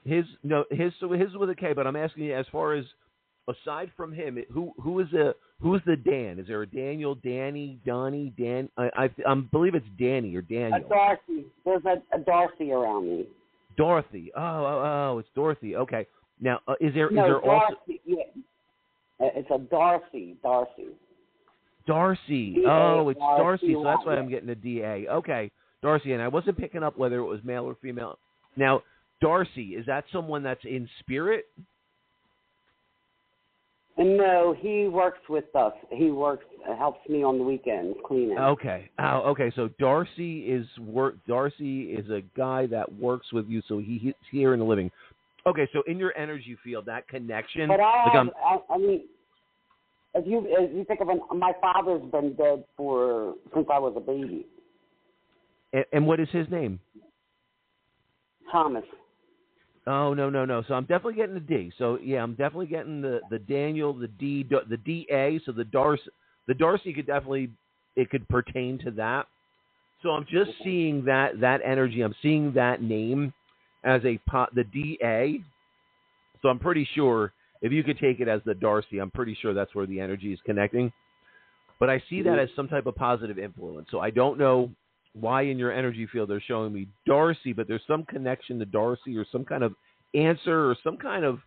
His with a K. But I'm asking you, as far as aside from him, who's the Dan? Is there a Daniel, Danny, Donnie, Dan? I believe it's Danny or Daniel. A Darcy. There's a Darcy around me. Dorothy. Oh, it's Dorothy. Okay. Now, is there Darcy, also? Yeah. It's a Darcy. Darcy. D-A-R-C-Y. Oh, it's Darcy. So that's why I'm getting a D-A. Okay, Darcy. And I wasn't picking up whether it was male or female. Now, Darcy, is that someone that's in spirit? No, he works with us. He helps me on the weekends cleaning. Okay. Oh, okay. So Darcy is a guy that works with you. So he's here in the living. Okay. So in your energy field, that connection. But I mean, if you think of my father's been dead since I was a baby. And what is his name? Thomas. Oh, no. So I'm definitely getting the D. So, yeah, I'm definitely getting the Daniel, the D, the DA. So the Darcy could definitely, it could pertain to that. So I'm just seeing that energy. I'm seeing that name as the DA. So I'm pretty sure if you could take it as the Darcy, I'm pretty sure that's where the energy is connecting. But I see that as some type of positive influence. So I don't know why in your energy field they're showing me Darcy, but there's some connection to Darcy or some kind of answer or some kind of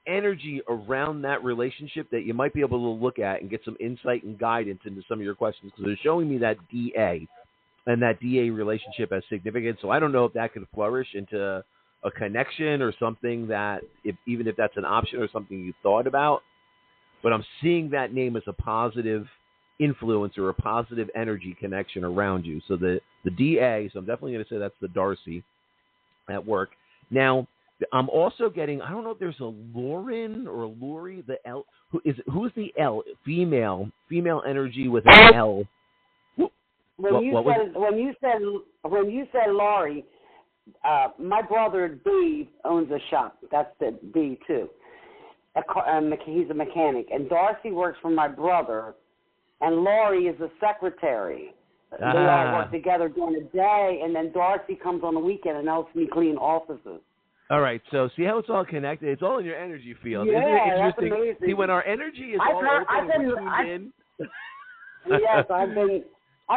energy around that relationship that you might be able to look at and get some insight and guidance into some of your questions, because they're showing me that DA and that DA relationship as significant. So I don't know if that could flourish into a connection or something that, even if that's an option or something you thought about, but I'm seeing that name as a positive influence or a positive energy connection around you. So the DA, so I'm definitely going to say that's the Darcy at work. Now, I'm also getting, I don't know if there's a Lauren or a Lori, the L. Who's the L? Female energy with an L. When you said Laurie, my brother Dave owns a shop. That's the D too. He's a mechanic, and Darcy works for my brother, and Laurie is a secretary. They all work together during the day, and then Darcy comes on the weekend and helps me clean offices. All right, so see how it's all connected? It's all in your energy field. Yeah, isn't it interesting? That's amazing. See, when our energy is all open and we tune in. Yes, I've been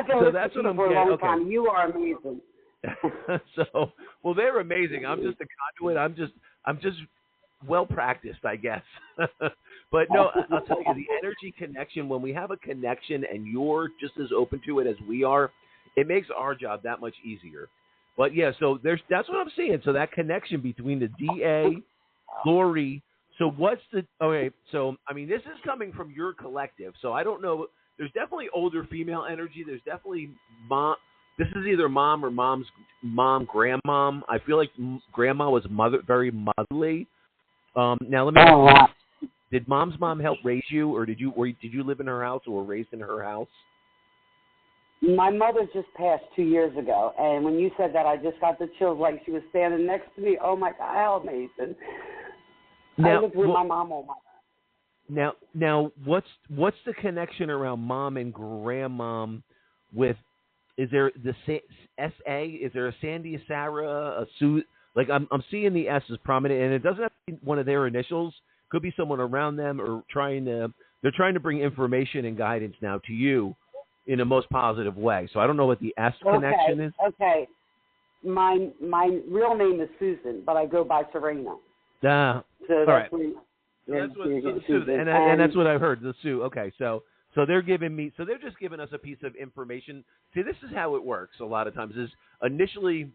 so that's with what you I'm for a getting. long Okay. time. You are amazing. Well, they're amazing. I'm just a conduit. I'm just well practiced, I guess. But no, I'll tell you, the energy connection, when we have a connection and you're just as open to it as we are, it makes our job that much easier. But yeah, so that's what I'm seeing. So that connection between the DA, Lori. So so I mean, this is coming from your collective. So I don't know. There's definitely older female energy. There's definitely mom. This is either mom or mom's mom, grandmom. I feel like grandma was very motherly. Now let me ask you, did mom's mom help raise you, or did you live in her house or were raised in her house? My mother just passed 2 years ago, and when you said that, I just got the chills like she was standing next to me. Oh, my God, how amazing. I lived with my mom all my life. Now, what's the connection around mom and grandmom with, is there the SA, is there a Sandy, a Sarah, a Sue? Like, I'm seeing the S as prominent, and it doesn't have to be one of their initials. Could be someone around them, or they're trying to bring information and guidance now to you in a most positive way. So I don't know what the S connection is. Okay. My real name is Susan, but I go by Serena. So all right. That's what I've heard, the Sue. Okay, so they're giving me, so they're just giving us a piece of information. See, this is how it works a lot of times, is initially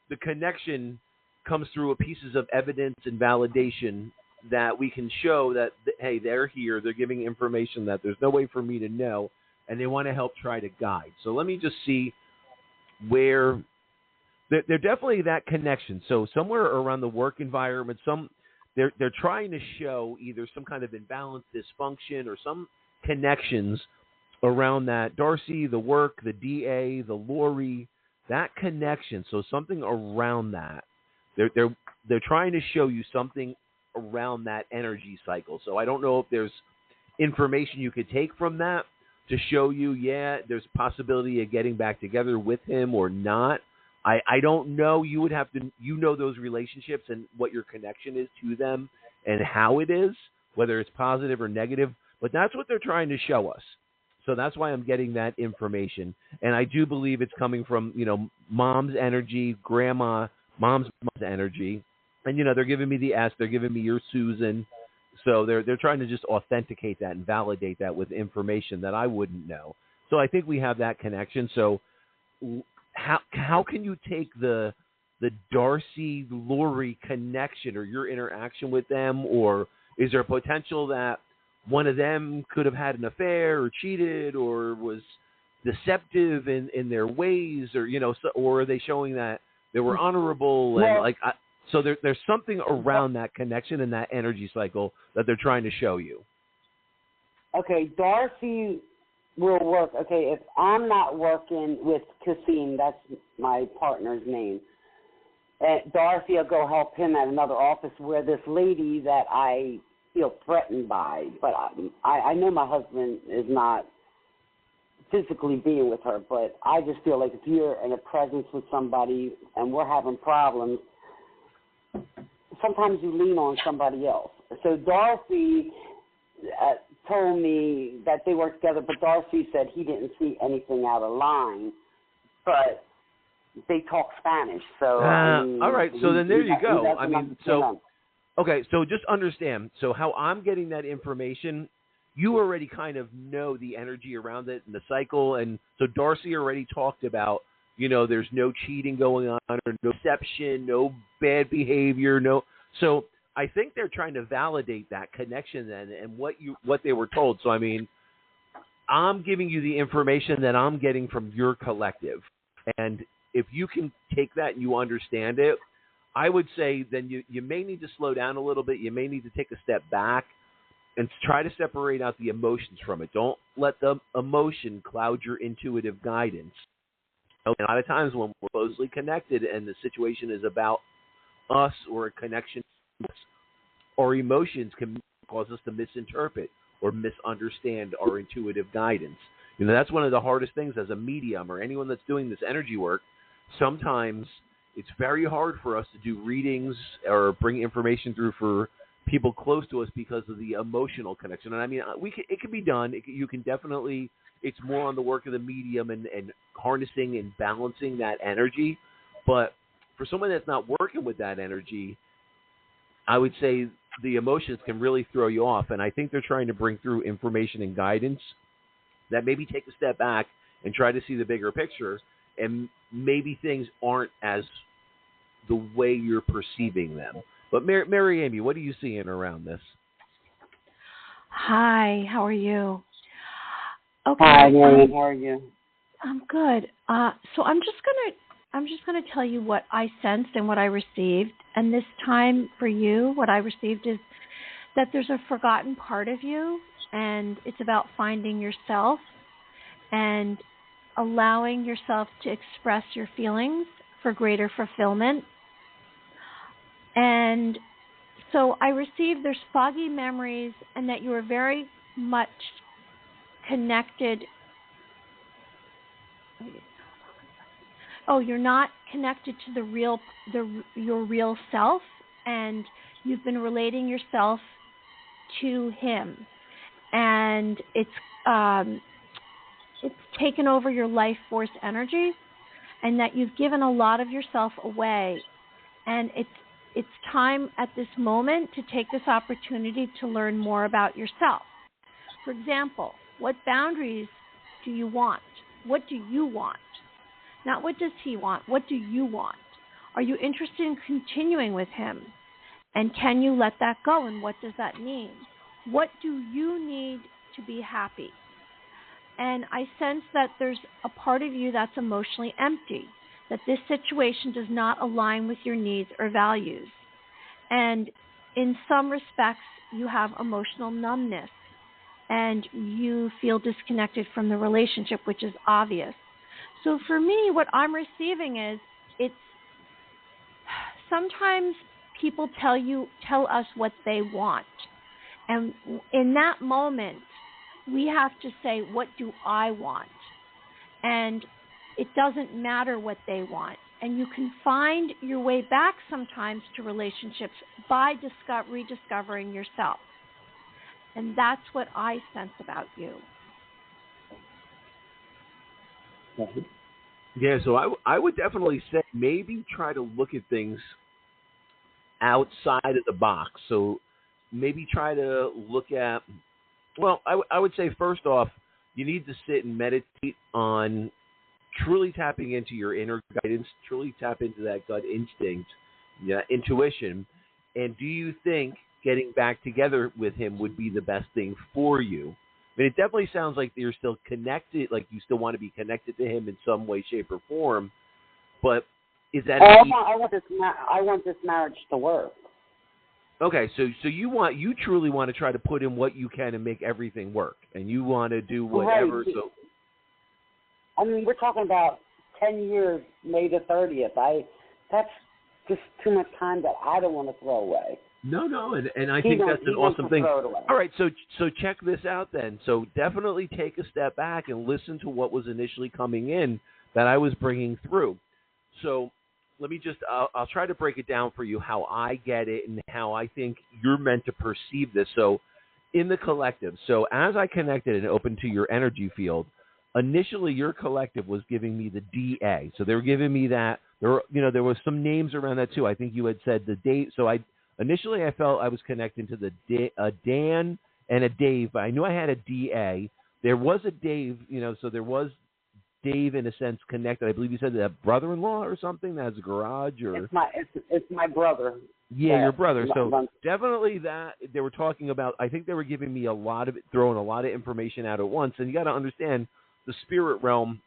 the connection comes through pieces of evidence and validation that we can show that, hey, they're here, they're giving information that there's no way for me to know, and they want to help try to guide. So let me just see where they're definitely that connection. So somewhere around the work environment, they're trying to show either some kind of imbalance, dysfunction, or some connections around that. Darcy, the work, the DA, the Lori, that connection. So something around that. They're trying to show you something around that energy cycle. So I don't know if there's information you could take from that to show you, there's a possibility of getting back together with him or not. I don't know. You would have to, those relationships and what your connection is to them and how it is, whether it's positive or negative. But that's what they're trying to show us. So that's why I'm getting that information. And I do believe it's coming from, mom's energy, mom's energy. And, they're giving me the S. They're giving me your Susan. So they're trying to just authenticate that and validate that with information that I wouldn't know. So I think we have that connection. So how can you take the Darcy Lori connection or your interaction with them, or is there a potential that one of them could have had an affair or cheated or was deceptive in their ways, or or are they showing that they were honorable and so there's something around that connection and that energy cycle that they're trying to show you. Okay, Darcy will work. Okay, if I'm not working with Cassim, that's my partner's name. Dorothy will go help him at another office where this lady that I feel threatened by, but I know my husband is not physically being with her, but I just feel like if you're in a presence with somebody and we're having problems, sometimes you lean on somebody else. So Dorothy told me that they work together, but Dorothy said he didn't see anything out of line, but they talk Spanish. So all right, so then there you go. I mean, so okay, so just understand. So how I'm getting that information, you already kind of know the energy around it and the cycle, and so Darcy already talked about, you know, there's no cheating going on, or no deception, no bad behavior, no. So I think they're trying to validate that connection then and what they were told. So I mean, I'm giving you the information that I'm getting from your collective, and if you can take that and you understand it, I would say then you may need to slow down a little bit. You may need to take a step back and try to separate out the emotions from it. Don't let the emotion cloud your intuitive guidance. A lot of times when we're closely connected and the situation is about us or a connection, our emotions can cause us to misinterpret or misunderstand our intuitive guidance. You know, that's one of the hardest things as a medium or anyone that's doing this energy work. Sometimes it's very hard for us to do readings or bring information through for people close to us because of the emotional connection. And I mean, it can be done. You can definitely, it's more on the work of the medium and harnessing and balancing that energy. But for someone that's not working with that energy, I would say the emotions can really throw you off. And I think they're trying to bring through information and guidance that maybe take a step back and try to see the bigger picture. And maybe things aren't as the way you're perceiving them. But Mary Amy, what are you seeing around this? Hi, how are you? Okay. Hi, Mary, how are you? I'm good. So I'm just gonna tell you what I sensed and what I received. And this time for you, what I received is that there's a forgotten part of you, and it's about finding yourself and allowing yourself to express your feelings for greater fulfillment. And so I received there's foggy memories and that you are very much connected. Oh, you're not connected to your real self, and you've been relating yourself to him, and it's taken over your life force energy, and that you've given a lot of yourself away, and it's time at this moment to take this opportunity to learn more about yourself. For example, what boundaries do you want? What do you want? Not what does he want, what do you want? Are you interested in continuing with him? And can you let that go, and what does that mean? What do you need to be happy? And I sense that there's a part of you that's emotionally empty, that this situation does not align with your needs or values. And in some respects, you have emotional numbness, and you feel disconnected from the relationship, which is obvious. So for me, what I'm receiving is it's sometimes people tell us what they want. And in that moment, we have to say, what do I want? And it doesn't matter what they want. And you can find your way back sometimes to relationships by rediscovering yourself. And that's what I sense about you. Yeah, so I would definitely say maybe try to look at things outside of the box. So maybe try to look at, well, I would say first off, you need to sit and meditate on truly tapping into your inner guidance, truly tap into that gut instinct, intuition. And do you think getting back together with him would be the best thing for you? I mean, it definitely sounds like you're still connected, like you still want to be connected to him in some way, shape, or form. But is that? I want this marriage to work. Okay, so you truly want to try to put in what you can and make everything work, and you want to do whatever. Right. So, I mean, we're talking about 10 years, May the 30th. just too much time that I don't want to throw away. No, and I think that's an awesome thing. All right, so check this out then. So definitely take a step back and listen to what was initially coming in that I was bringing through. So let me just, I'll try to break it down for you how I get it and how I think you're meant to perceive this. So in the collective, so as I connected and opened to your energy field, initially your collective was giving me the DA. So they were giving me that. There was some names around that too. I think you had said the date. So initially I felt I was connecting to a Dan and a Dave, but I knew I had a DA. There was a Dave, so there was Dave in a sense connected. I believe you said that brother-in-law or something that has a garage or. It's my brother. Yeah, your brother. So definitely that they were talking about. I think they were giving me throwing a lot of information out at once. And you got to understand the spirit realm.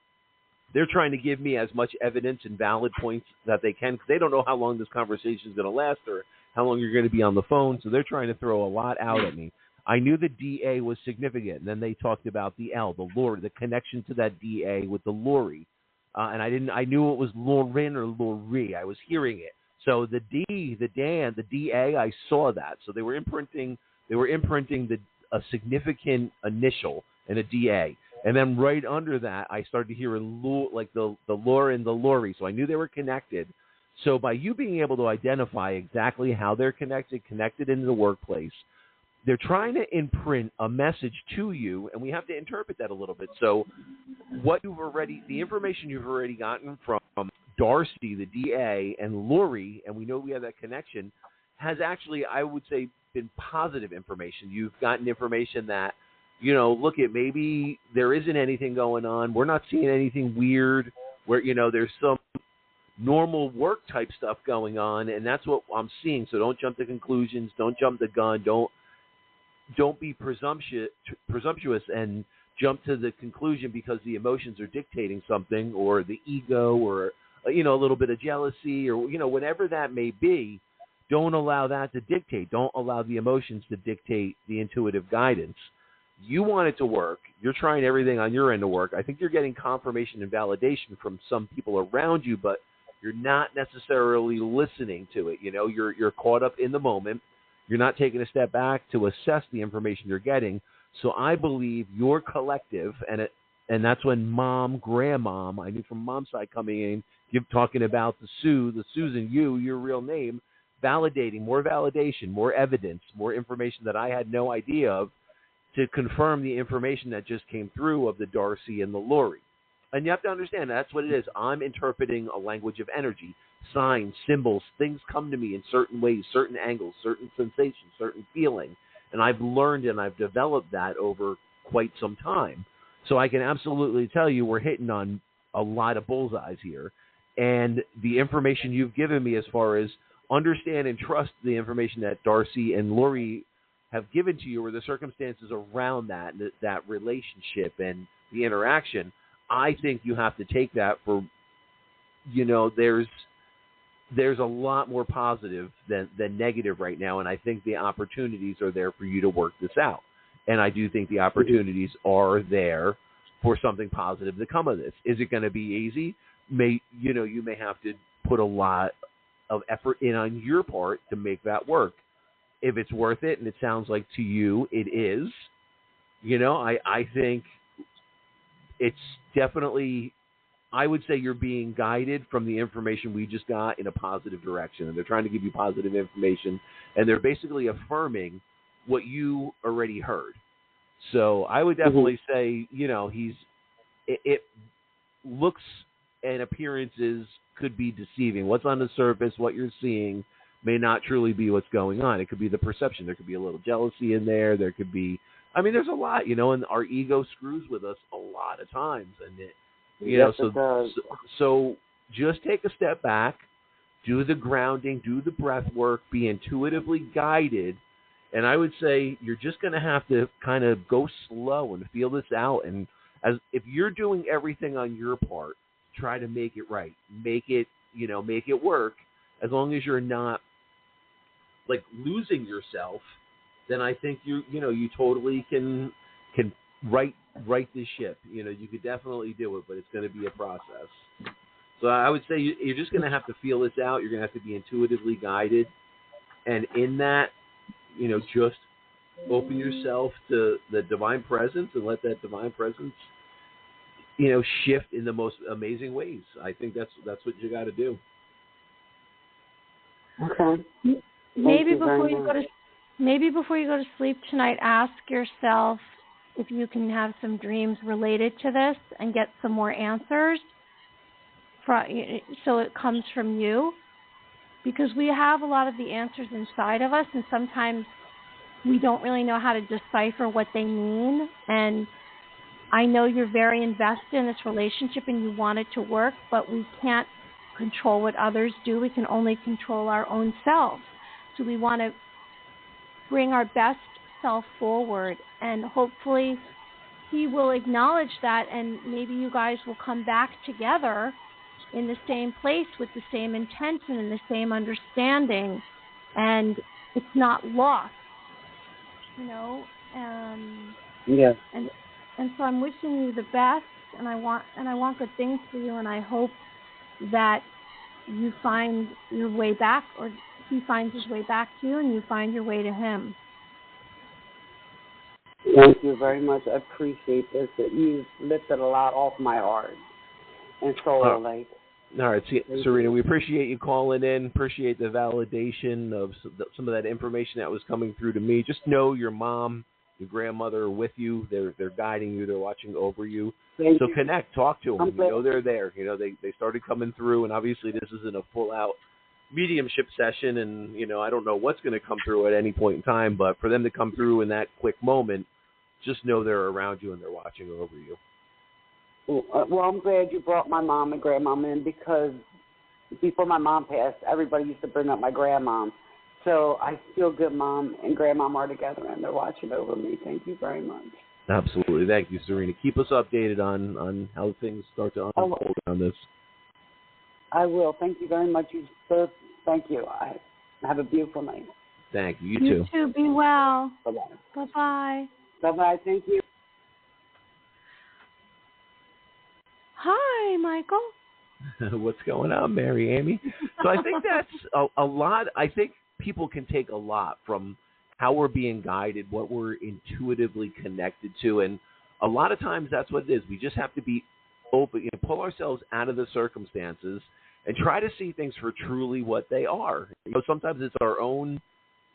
They're trying to give me as much evidence and valid points that they can because they don't know how long this conversation is going to last or how long you're going to be on the phone. So they're trying to throw a lot out at me. I knew the DA was significant. And then they talked about the L, the Lori, the connection to that DA with the Lori. And I knew it was Lauren or Lori. I was hearing it. So the D, the Dan, the DA, I saw that. So they were imprinting a significant initial and a DA. And then right under that, I started to hear the Lauren, the Lori. So I knew they were connected. So by you being able to identify exactly how they're connected into the workplace, they're trying to imprint a message to you, and we have to interpret that a little bit. So the information you've already gotten from Darcy, the DA, and Lori, and we know we have that connection, has actually, I would say, been positive information. You've gotten information that, maybe there isn't anything going on. We're not seeing anything weird where, there's some normal work type stuff going on, and that's what I'm seeing. So don't jump to conclusions. Don't jump the gun. Don't be presumptuous and jump to the conclusion because the emotions are dictating something or the ego or, a little bit of jealousy or, whatever that may be. Don't allow that to dictate. Don't allow the emotions to dictate the intuitive guidance. You want it to work. You're trying everything on your end to work. I think you're getting confirmation and validation from some people around you, but you're not necessarily listening to it. You're caught up in the moment. You're not taking a step back to assess the information you're getting. So I believe your collective, and that's when grandmom, I knew from mom's side coming in, talking about the Susan, your real name, validating, more validation, more evidence, more information that I had no idea of to confirm the information that just came through of the Darcy and the Lori. And you have to understand that's what it is. I'm interpreting a language of energy, signs, symbols, things come to me in certain ways, certain angles, certain sensations, certain feeling. And I've learned and I've developed that over quite some time. So I can absolutely tell you we're hitting on a lot of bullseyes here. And the information you've given me as far as understand and trust the information that Darcy and Lori have given to you or the circumstances around that relationship and the interaction, I think you have to take that for, there's a lot more positive than negative right now. And I think the opportunities are there for you to work this out. And I do think the opportunities are there for something positive to come of this. Is it going to be easy? You may have to put a lot of effort in on your part to make that work. If it's worth it, and it sounds like to you it is, I think it's definitely, I would say you're being guided from the information we just got in a positive direction. And they're trying to give you positive information, and they're basically affirming what you already heard. So I would definitely say, it looks and appearances could be deceiving. What's on the surface, what you're seeing, may not truly be what's going on. It could be the perception. There could be a little jealousy in there. There could be, there's a lot, and our ego screws with us a lot of times. And so just take a step back, do the grounding, do the breath work, be intuitively guided. And I would say you're just going to have to kind of go slow and feel this out. And if you're doing everything on your part, try to make it right, make it work. As long as you're not like losing yourself, then I think you totally can right the ship. You could definitely do it, but it's going to be a process. So I would say you're just going to have to feel this out. You're going to have to be intuitively guided. And in that, just open yourself to the divine presence and let that divine presence, shift in the most amazing ways. I think that's what you got to do. Okay. Maybe before you go to sleep tonight, ask yourself if you can have some dreams related to this and get some more answers. So it comes from you, because we have a lot of the answers inside of us, and sometimes we don't really know how to decipher what they mean. And I know you're very invested in this relationship and you want it to work, but we can't control what others do. We can only control our own selves. So we want to bring our best self forward, and hopefully he will acknowledge that, and maybe you guys will come back together in the same place with the same intention and the same understanding, and it's not lost, Yes. And so I'm wishing you the best, and I want good things for you, and I hope that you find your way back, or he finds his way back to you, and you find your way to him. Thank you very much. I appreciate this. That you've lifted a lot off my heart and soul. Like. All right, Serena, we appreciate you calling in. Appreciate the validation of some of that information that was coming through to me. Just know your mom, your grandmother are with you. They're guiding you. They're watching over you. So connect, talk to them. They're there. They started coming through, and obviously this isn't a full-out mediumship session, and I don't know what's going to come through at any point in time, but for them to come through in that quick moment, just know they're around you and they're watching over you. Well, I'm glad you brought my mom and grandmom in, because before my mom passed, everybody used to bring up my grandmom. So I feel good mom and grandmom are together and they're watching over me. Thank you very much. Absolutely. Thank you, Serena. Keep us updated on how things start to unfold on this. I will. Thank you very much. You both. Thank you. I have a beautiful night. Thank you. You too. Be well. Bye-bye. Bye-bye. Bye-bye. Thank you. Hi, Michael. What's going on, Mary Amy? So I think that's a lot. I think people can take a lot from how we're being guided, what we're intuitively connected to, and a lot of times that's what it is. We just have to be open, pull ourselves out of the circumstances and try to see things for truly what they are. Sometimes it's our own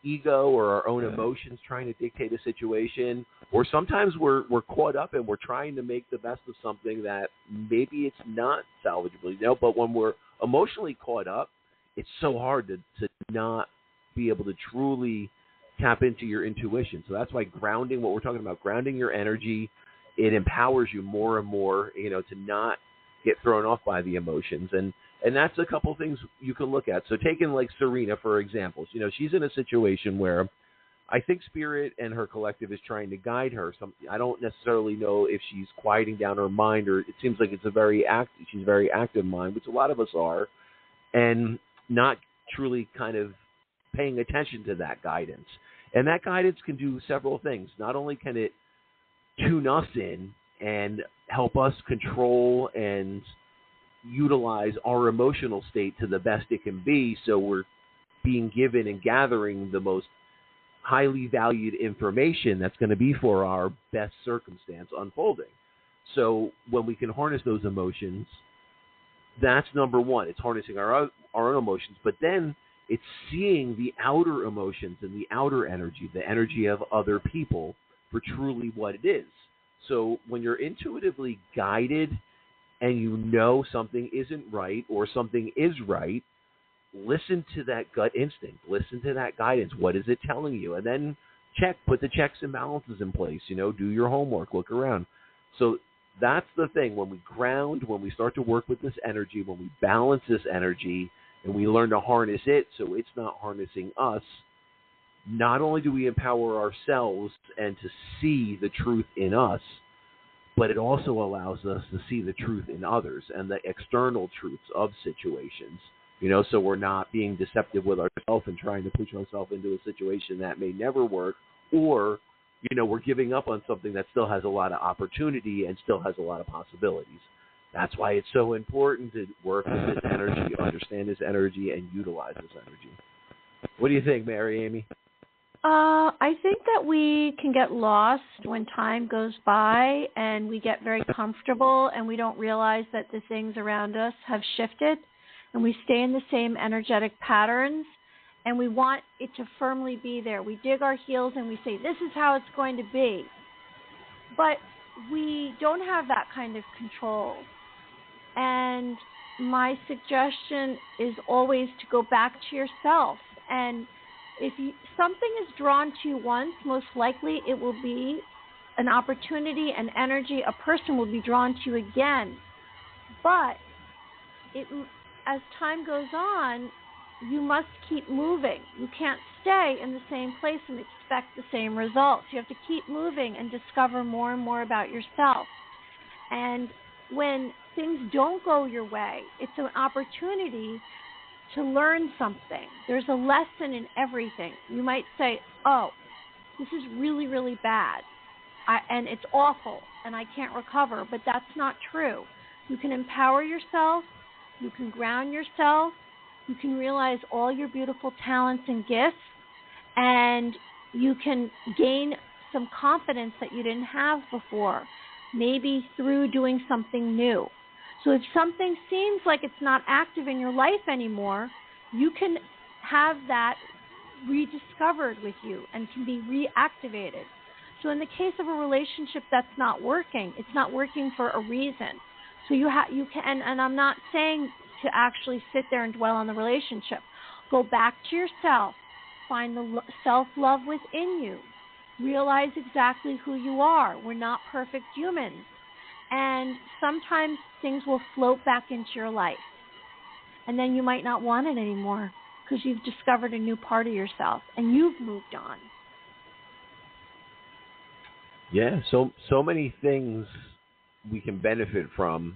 ego or our own emotions trying to dictate a situation, or sometimes we're caught up and we're trying to make the best of something that maybe it's not salvageable, but when we're emotionally caught up, it's so hard to not be able to truly tap into your intuition. So that's why grounding, what we're talking about, grounding your energy, it empowers you more and more, to not get thrown off by the emotions. And that's a couple things you can look at. So taking like Serena, for example, she's in a situation where I think Spirit and her collective is trying to guide her. I don't necessarily know if she's quieting down her mind, or it seems like she's a very active mind, which a lot of us are, and not truly kind of paying attention to that guidance. And that guidance can do several things. Not only can it tune us in and help us control and utilize our emotional state to the best it can be, so we're being given and gathering the most highly valued information that's going to be for our best circumstance unfolding. So when we can harness those emotions, that's number one. It's harnessing our own emotions, but then it's seeing the outer emotions and the outer energy, the energy of other people, for truly what it is. So when you're intuitively guided and something isn't right or something is right, listen to that gut instinct. Listen to that guidance. What is it telling you? And then put the checks and balances in place. Do your homework, look around. So that's the thing. When we ground, when we start to work with this energy, when we balance this energy, and we learn to harness it so it's not harnessing us, not only do we empower ourselves and to see the truth in us, but it also allows us to see the truth in others and the external truths of situations. So we're not being deceptive with ourselves and trying to push ourselves into a situation that may never work, or, we're giving up on something that still has a lot of opportunity and still has a lot of possibilities. That's why it's so important to work with this energy, understand this energy, and utilize this energy. What do you think, Mary Amy? I think that we can get lost when time goes by and we get very comfortable and we don't realize that the things around us have shifted and we stay in the same energetic patterns and we want it to firmly be there. We dig our heels and we say, this is how it's going to be. But we don't have that kind of control. And my suggestion is always to go back to yourself. And if something is drawn to you once, most likely it will be an opportunity, an energy, a person will be drawn to you again. But as time goes on, you must keep moving. You can't stay in the same place and expect the same results. You have to keep moving and discover more and more about yourself. And when things don't go your way, it's an opportunity to learn something. There's a lesson in everything. You might say, oh, this is really, really bad, and it's awful, and I can't recover, but that's not true. You can empower yourself. You can ground yourself. You can realize all your beautiful talents and gifts, and you can gain some confidence that you didn't have before, maybe through doing something new. So if something seems like it's not active in your life anymore, you can have that rediscovered with you and can be reactivated. So in the case of a relationship that's not working, it's not working for a reason. So you can, and I'm not saying to actually sit there and dwell on the relationship. Go back to yourself. Find the self-love within you. Realize exactly who you are. We're not perfect humans. And sometimes things will float back into your life. And then you might not want it anymore because you've discovered a new part of yourself and you've moved on. Yeah, so many things we can benefit from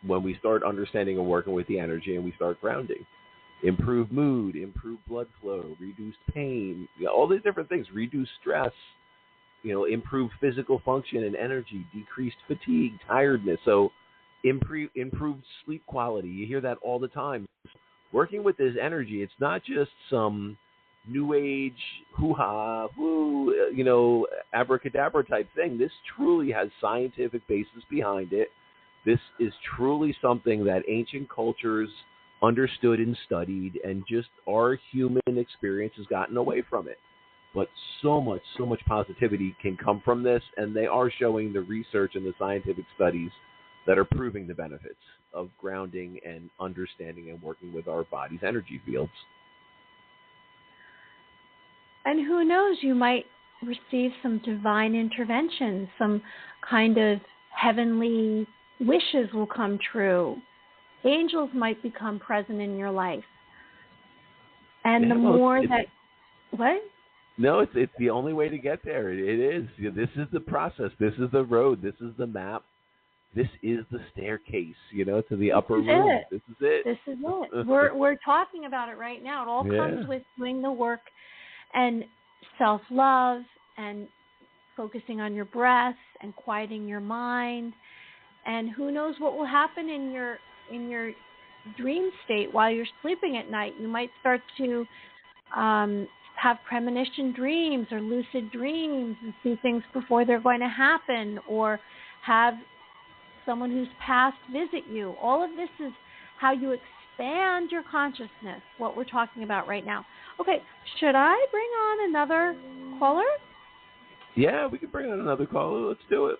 when we start understanding and working with the energy and we start grounding. Improved mood, improved blood flow, reduced pain, all these different things, reduce stress, improved physical function and energy, decreased fatigue, tiredness. So improved sleep quality. You hear that all the time. Working with this energy, it's not just some new age hoo-ha, woo, abracadabra type thing. This truly has scientific basis behind it. This is truly something that ancient cultures understood and studied, and just our human experience has gotten away from it. But so much positivity can come from this, and they are showing the research and the scientific studies that are proving the benefits of grounding and understanding and working with our body's energy fields. And who knows, you might receive some divine intervention, some kind of heavenly wishes will come true. Angels might become present in your life. And the more that... What? No, it's the only way to get there. It is. This is the process. This is the road. This is the map. This is the staircase, to the upper room. This is it. This is it. We're talking about it right now. It all comes with doing the work and self-love and focusing on your breath and quieting your mind. And who knows what will happen in your dream state while you're sleeping at night. You might start to have premonition dreams or lucid dreams and see things before they're going to happen, or have someone who's passed visit you. All of this is how you expand your consciousness, what we're talking about right now. Okay, should I bring on another caller? Yeah, we can bring on another caller. Let's do it.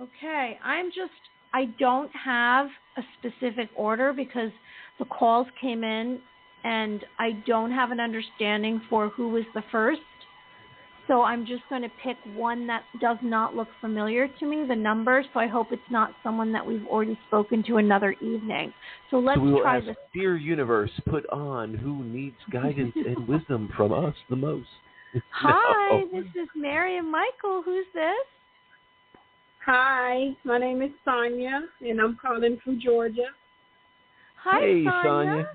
Okay, I don't have a specific order because the calls came in and I don't have an understanding for who was the first. So I'm just going to pick one that does not look familiar to me, the number, so I hope it's not someone that we've already spoken to another evening. So let's try this. Dear universe, put on who needs guidance and wisdom from us the most. Hi, this is Mary and Michael. Who's this? Hi, my name is Sonia, and I'm calling from Georgia. Hi, hey, Sonia.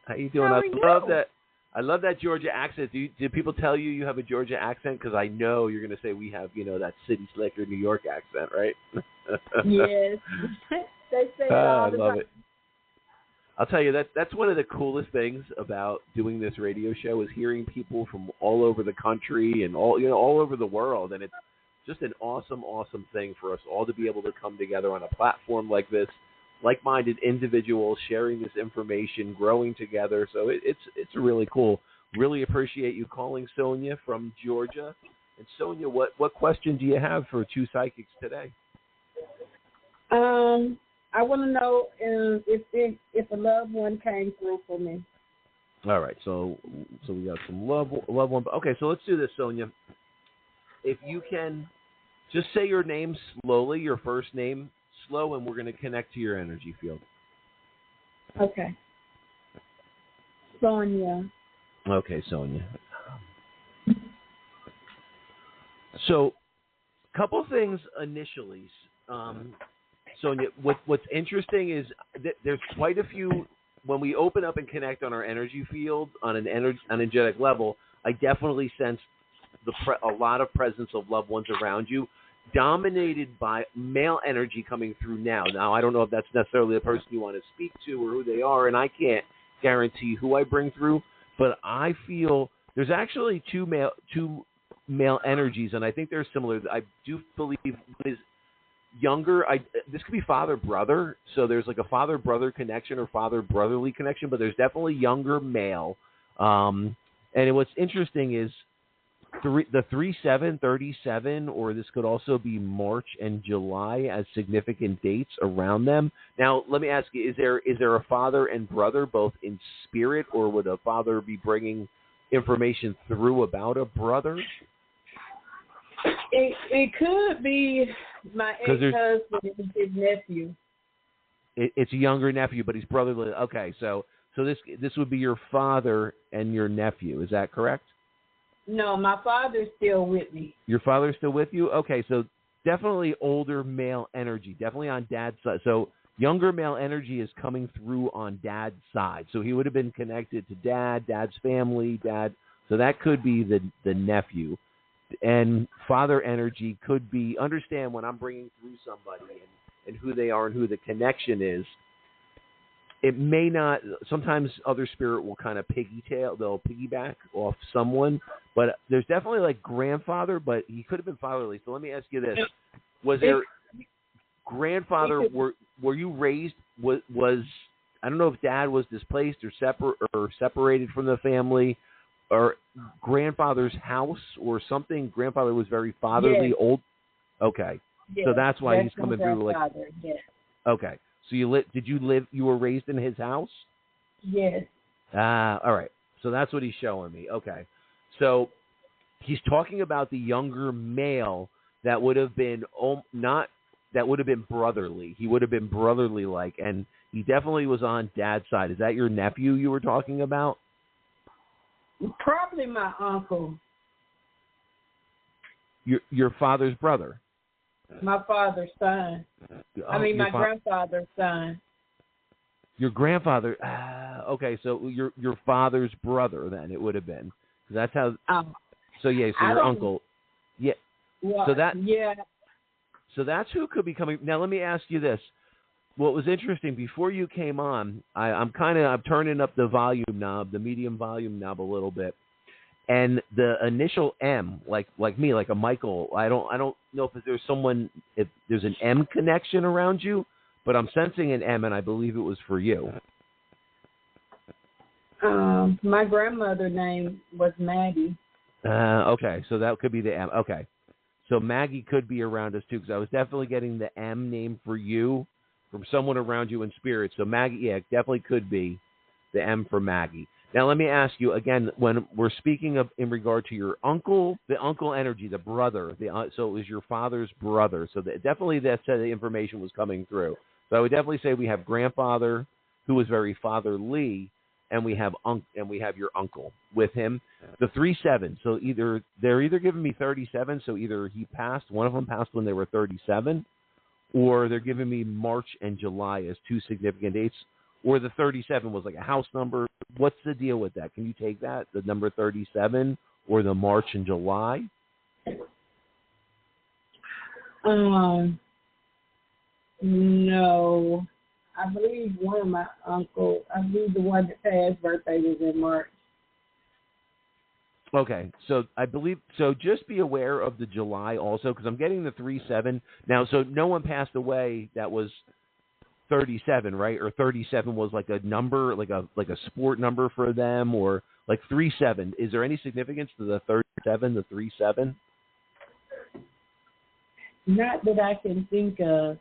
How you doing? How I are love you? that. I love that Georgia accent. Did people tell you have a Georgia accent? Because I know you're going to say we have, that city slicker New York accent, right? Yes. They say it all the I love time. it. I'll tell you, that's one of the coolest things about doing this radio show is hearing people from all over the country and all over the world. And it's just an awesome, awesome thing for us all to be able to come together on a platform like this, like-minded individuals sharing this information, growing together. So it's really cool. Really appreciate you calling, Sonia from Georgia. And Sonia, what question do you have for Two Psychics today? I want to know if a loved one came through for me. All right, so we got some loved one. Okay, so let's do this, Sonia. If you can, just say your name slowly, your first name slow, and we're going to connect to your energy field. Okay. Sonia. Okay, Sonia. So, a couple things initially. Sonia, what's interesting is that there's quite a few, when we open up and connect on our energy field on an energetic level, I definitely sense a lot of presence of loved ones around you, dominated by male energy coming through now. Now, I don't know if that's necessarily the person you want to speak to or who they are, and I can't guarantee who I bring through, but I feel there's actually two male energies, and I think they're similar. I do believe is younger. This could be father-brother, so there's like a father-brother connection or father-brotherly connection, but there's definitely younger male. And what's interesting is the 3/7/37, or this could also be March and July as significant dates around them. Now, let me ask you: is there a father and brother both in spirit, or would a father be bringing information through about a brother? It could be my ex-husband and his nephew. It's a younger nephew, but he's brotherly. Okay, so this would be your father and your nephew. Is that correct? No, my father's still with me. Your father's still with you? Okay, so definitely older male energy, definitely on dad's side. So younger male energy is coming through on dad's side. So he would have been connected to dad's family, dad. So that could be the nephew. And father energy could be, understand when I'm bringing through somebody and who they are and who the connection is, it may not, sometimes other spirit will kind of they'll piggyback off someone, but there's definitely like grandfather, but he could have been fatherly. So let me ask you this. Was there grandfather, were you raised, was I don't know if dad was displaced or separated from the family, or grandfather's house or something? Grandfather was very fatherly, old. Okay. Yes, so that's why he's coming through like, yes. Okay. So you were raised in his house? Yes. All right. So that's what he's showing me. Okay. So he's talking about the younger male that would have been brotherly. He would have been brotherly like, and he definitely was on dad's side. Is that your nephew you were talking about? Probably my uncle. Your father's brother? My father's son. My grandfather's son. Your grandfather. Okay, so your father's brother then it would have been. That's how. So yeah, so your uncle. Yeah. Well, So that's who could be coming. Now let me ask you this. What was interesting before you came on, I'm turning up the volume knob, the medium volume knob a little bit, and the initial M, like me, like a Michael. I don't know if there's an M connection around you, but I'm sensing an M, and I believe it was for you. My grandmother's name was Maggie. Okay, so that could be the M. Okay, so Maggie could be around us too, because I was definitely getting the M name for you from someone around you in spirit. So Maggie, yeah, definitely could be the M for Maggie. Now let me ask you again, when we're speaking of in regard to your uncle, the uncle energy, the brother, so it was your father's brother. So definitely that said the information was coming through. So I would definitely say we have grandfather who was very fatherly, and we have your uncle with him. The 3/7. So they're either giving me 37. So either one of them passed when they were 37. Or they're giving me March and July as two significant dates. or the 37 was like a house number. What's the deal with that? Can you take that, the number 37, or the March and July? No. I believe one of my uncles, I believe the one that passed birthday was in March. Okay, so I believe, so just be aware of the July also, because I'm getting the 37. Now, so no one passed away that was 37, right? Or 37 was like a number, like a sport number for them, or like 37. Is there any significance to the 37, the 37? Not that I can think of.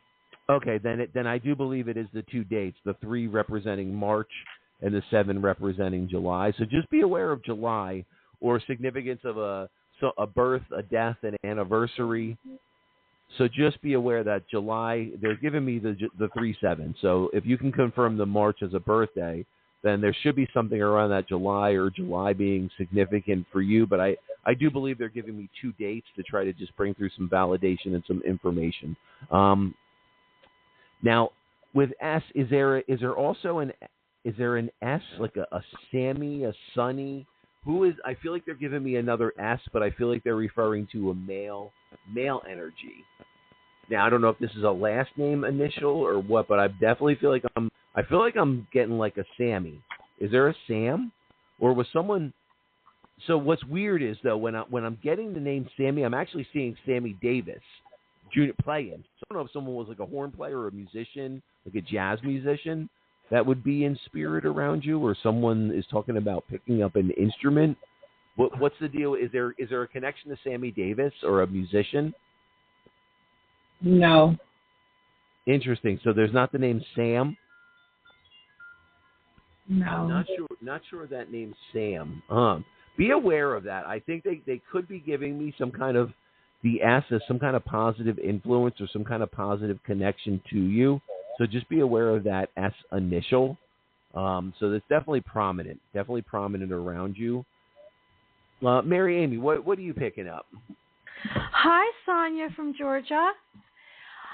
Okay, then I do believe it is the two dates, the 3 representing March and the 7 representing July. So just be aware of July, or significance of a birth, a death, an anniversary. So just be aware that July, they're giving me the 3-7. So if you can confirm the March as a birthday, then there should be something around that July, or July being significant for you. But I do believe they're giving me 2 dates to try to just bring through some validation and some information. Now, with S, is there also an S, like a Sammy, a Sonny? Who is? I feel like they're giving me another S, but I feel like they're referring to a male energy. Now, I don't know if this is a last name initial or what, but I definitely feel like I'm getting like a Sammy. Is there a Sam, or was someone? So what's weird is though, when I'm getting the name Sammy, I'm actually seeing Sammy Davis Jr. playing. So I don't know if someone was like a horn player or a musician, like a jazz musician, that would be in spirit around you, or someone is talking about picking up an instrument. What's the deal? Is there a connection to Sammy Davis or a musician? No. Interesting. So there's not the name Sam? No. I'm not sure that name's Sam. Be aware of that. I think they could be giving me some kind of the S as some kind of positive influence or some kind of positive connection to you. So just be aware of that S initial. So that's definitely prominent around you. Mary Amy, what are you picking up? Hi, Sonia from Georgia.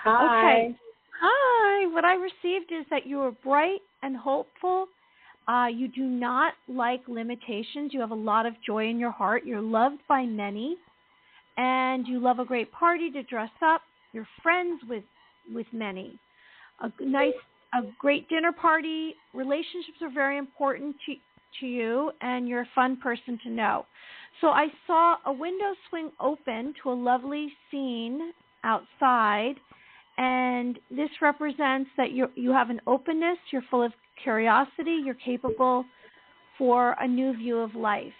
Hi. Okay. Hi. What I received is that you are bright and hopeful. You do not like limitations. You have a lot of joy in your heart. You're loved by many. And you love a great party to dress up. You're friends with many. A great dinner party. Relationships are very important to you, and you're a fun person to know. So I saw a window swing open to a lovely scene outside, and this represents that you have an openness, you're full of curiosity, you're capable for a new view of life.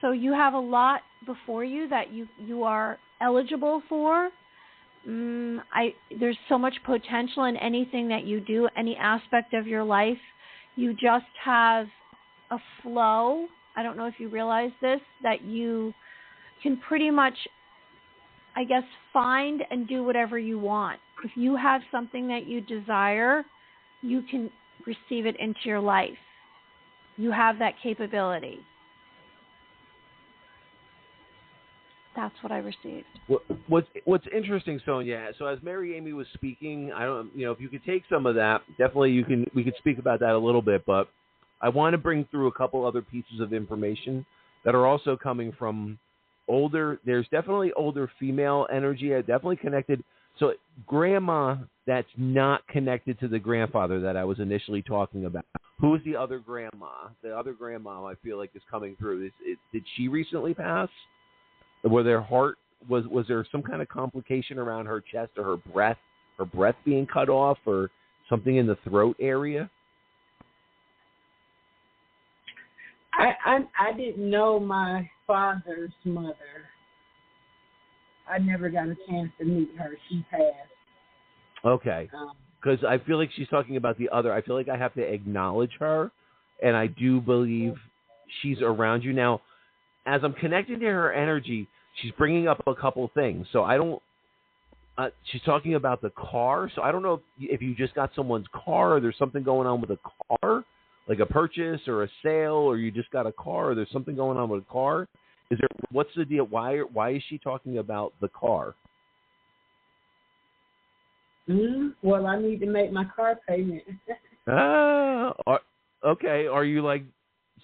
So you have a lot before you that you are eligible for. There's so much potential in anything that you do, any aspect of your life. You just have a flow. I don't know if you realize this, that you can pretty much, I guess, find and do whatever you want. If you have something that you desire, you can receive it into your life. You have that capability. That's what I received. What's interesting, Sonia, so as Mary Amy was speaking, I don't, if you could take some of that, definitely we could speak about that a little bit, but I want to bring through a couple other pieces of information that are also coming from there's definitely older female energy, definitely connected. So grandma, that's not connected to the grandfather that I was initially talking about. Who is the other grandma? The other grandma I feel like is coming through. Did she recently pass? Was there some kind of complication around her chest or her breath being cut off, or something in the throat area? I didn't know my father's mother. I never got a chance to meet her. She passed. Okay. Because I feel like she's talking about the other. I feel like I have to acknowledge her, and I do believe she's around you now. As I'm connecting to her energy, she's bringing up a couple things. So I don't. She's talking about the car. So I don't know if you just got someone's car, or there's something going on with a car, like a purchase or a sale, or you just got a car, or there's something going on with a car. What's the deal? Why is she talking about the car? Well, I need to make my car payment. Okay. Are you like,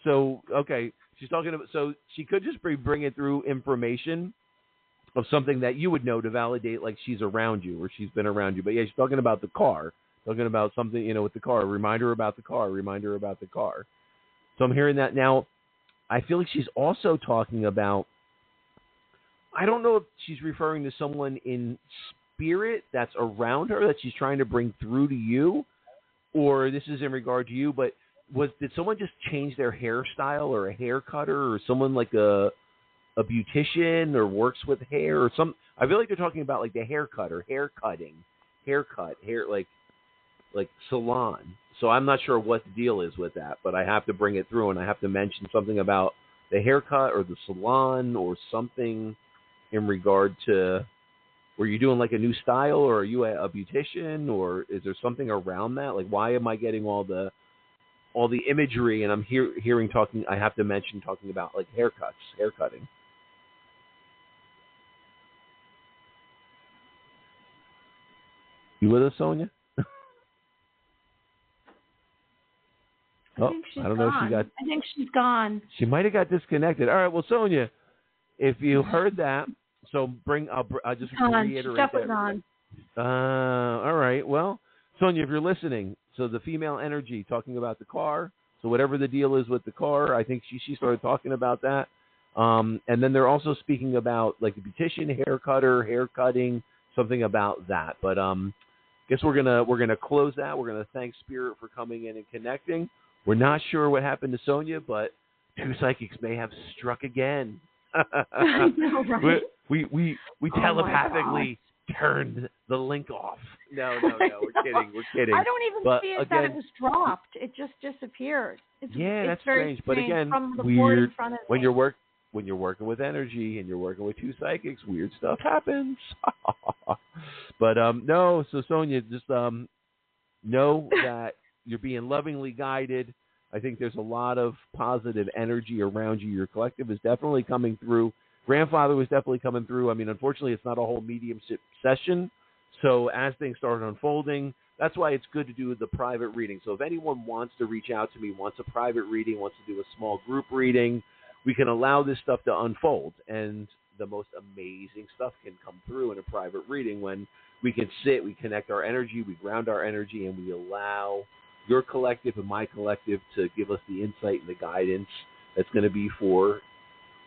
so, okay. She's talking about, so she could just be bringing through information of something that you would know to validate, like she's around you or she's been around you. But yeah, she's talking about the car, talking about something, with the car. Remind her about the car. So I'm hearing that now. I feel like she's also talking about, I don't know if she's referring to someone in spirit that's around her that she's trying to bring through to you, or this is in regard to you, but did someone just change their hairstyle or a hair cutter or someone like a beautician or works with hair or some? I feel like they're talking about like the hair cutter, hair like salon. So I'm not sure what the deal is with that, but I have to bring it through and I have to mention something about the haircut or the salon or something in regard to, were you doing like a new style or are you a beautician or is there something around that? Like, why am I getting all the imagery and I'm hearing talking, I have to mention talking about like haircutting. You with us, Sonia? I think she's gone. She might have got disconnected. All right, well, Sonia, if you heard that, so I'll just reiterate that. All right, well, Sonia, if you're listening, so the female energy talking about the car, so whatever the deal is with the car, I think she started talking about that. And then they're also speaking about like the beautician, hair cutter, hair cutting, something about that. But guess we're gonna close that. We're gonna thank Spirit for coming in and connecting. We're not sure what happened to Sonia, but two psychics may have struck again. I know, right? We telepathically turned the link off. No, we're kidding. I don't even see it that it was dropped. It just disappeared. It's that's very strange. But again, from the weird. In front of when me. you're working with energy and you're working with two psychics, weird stuff happens. But no, so Sonia, just know that you're being lovingly guided. I think there's a lot of positive energy around you. Your collective is definitely coming through. Grandfather was definitely coming through. I mean, unfortunately, it's not a whole mediumship session. So as things start unfolding, that's why it's good to do the private reading. So if anyone wants to reach out to me, wants a private reading, wants to do a small group reading, we can allow this stuff to unfold. And the most amazing stuff can come through in a private reading when we can sit, we connect our energy, we ground our energy, and we allow your collective and my collective to give us the insight and the guidance that's going to be for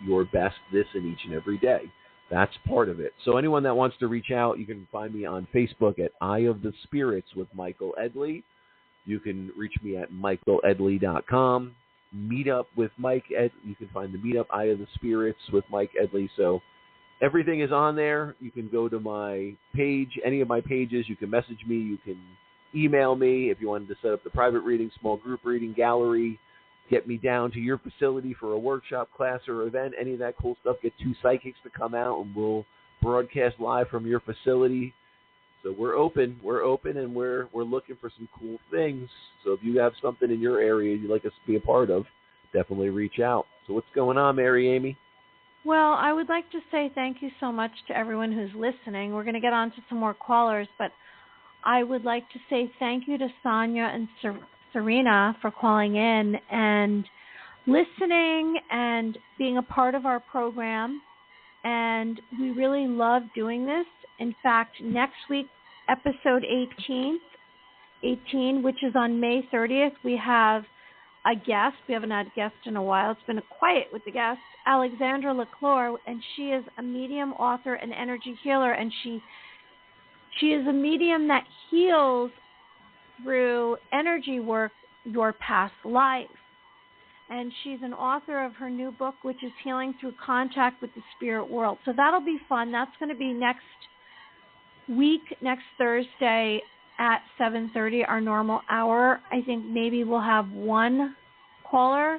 your best this and each and every day. That's part of it. So anyone that wants to reach out, you can find me on Facebook at Eye of the Spirits with Michael Edley. You can reach me at michaeledley.com. Meet up with Mike Ed. You can find the meetup Eye of the Spirits with Mike Edley. So everything is on there. You can go to my page, any of my pages. You can message me. You can email me if you wanted to set up the private reading, small group reading, gallery, get me down to your facility for a workshop, class, or event, any of that cool stuff. Get two psychics to come out and we'll broadcast live from your facility. So we're open, and we're looking for some cool things. So if you have something in your area you'd like us to be a part of, definitely reach out. So what's going on, Mary Amy? Well, I would like to say thank you so much to everyone who's listening. We're going to get on to some more callers, but I would like to say thank you to Sonia and Serena for calling in and listening and being a part of our program. And we really love doing this. In fact, next week, episode 18, which is on May 30th, we have a guest. We haven't had a guest in a while. It's been quiet with the guest, Alexandra LaClure, and she is a medium, author, and energy healer. And she is a medium that heals through energy work your past life. And she's an author of her new book, which is Healing Through Contact with the Spirit World. So that'll be fun. That's going to be next week, next Thursday at 7:30, our normal hour. I think maybe we'll have one caller.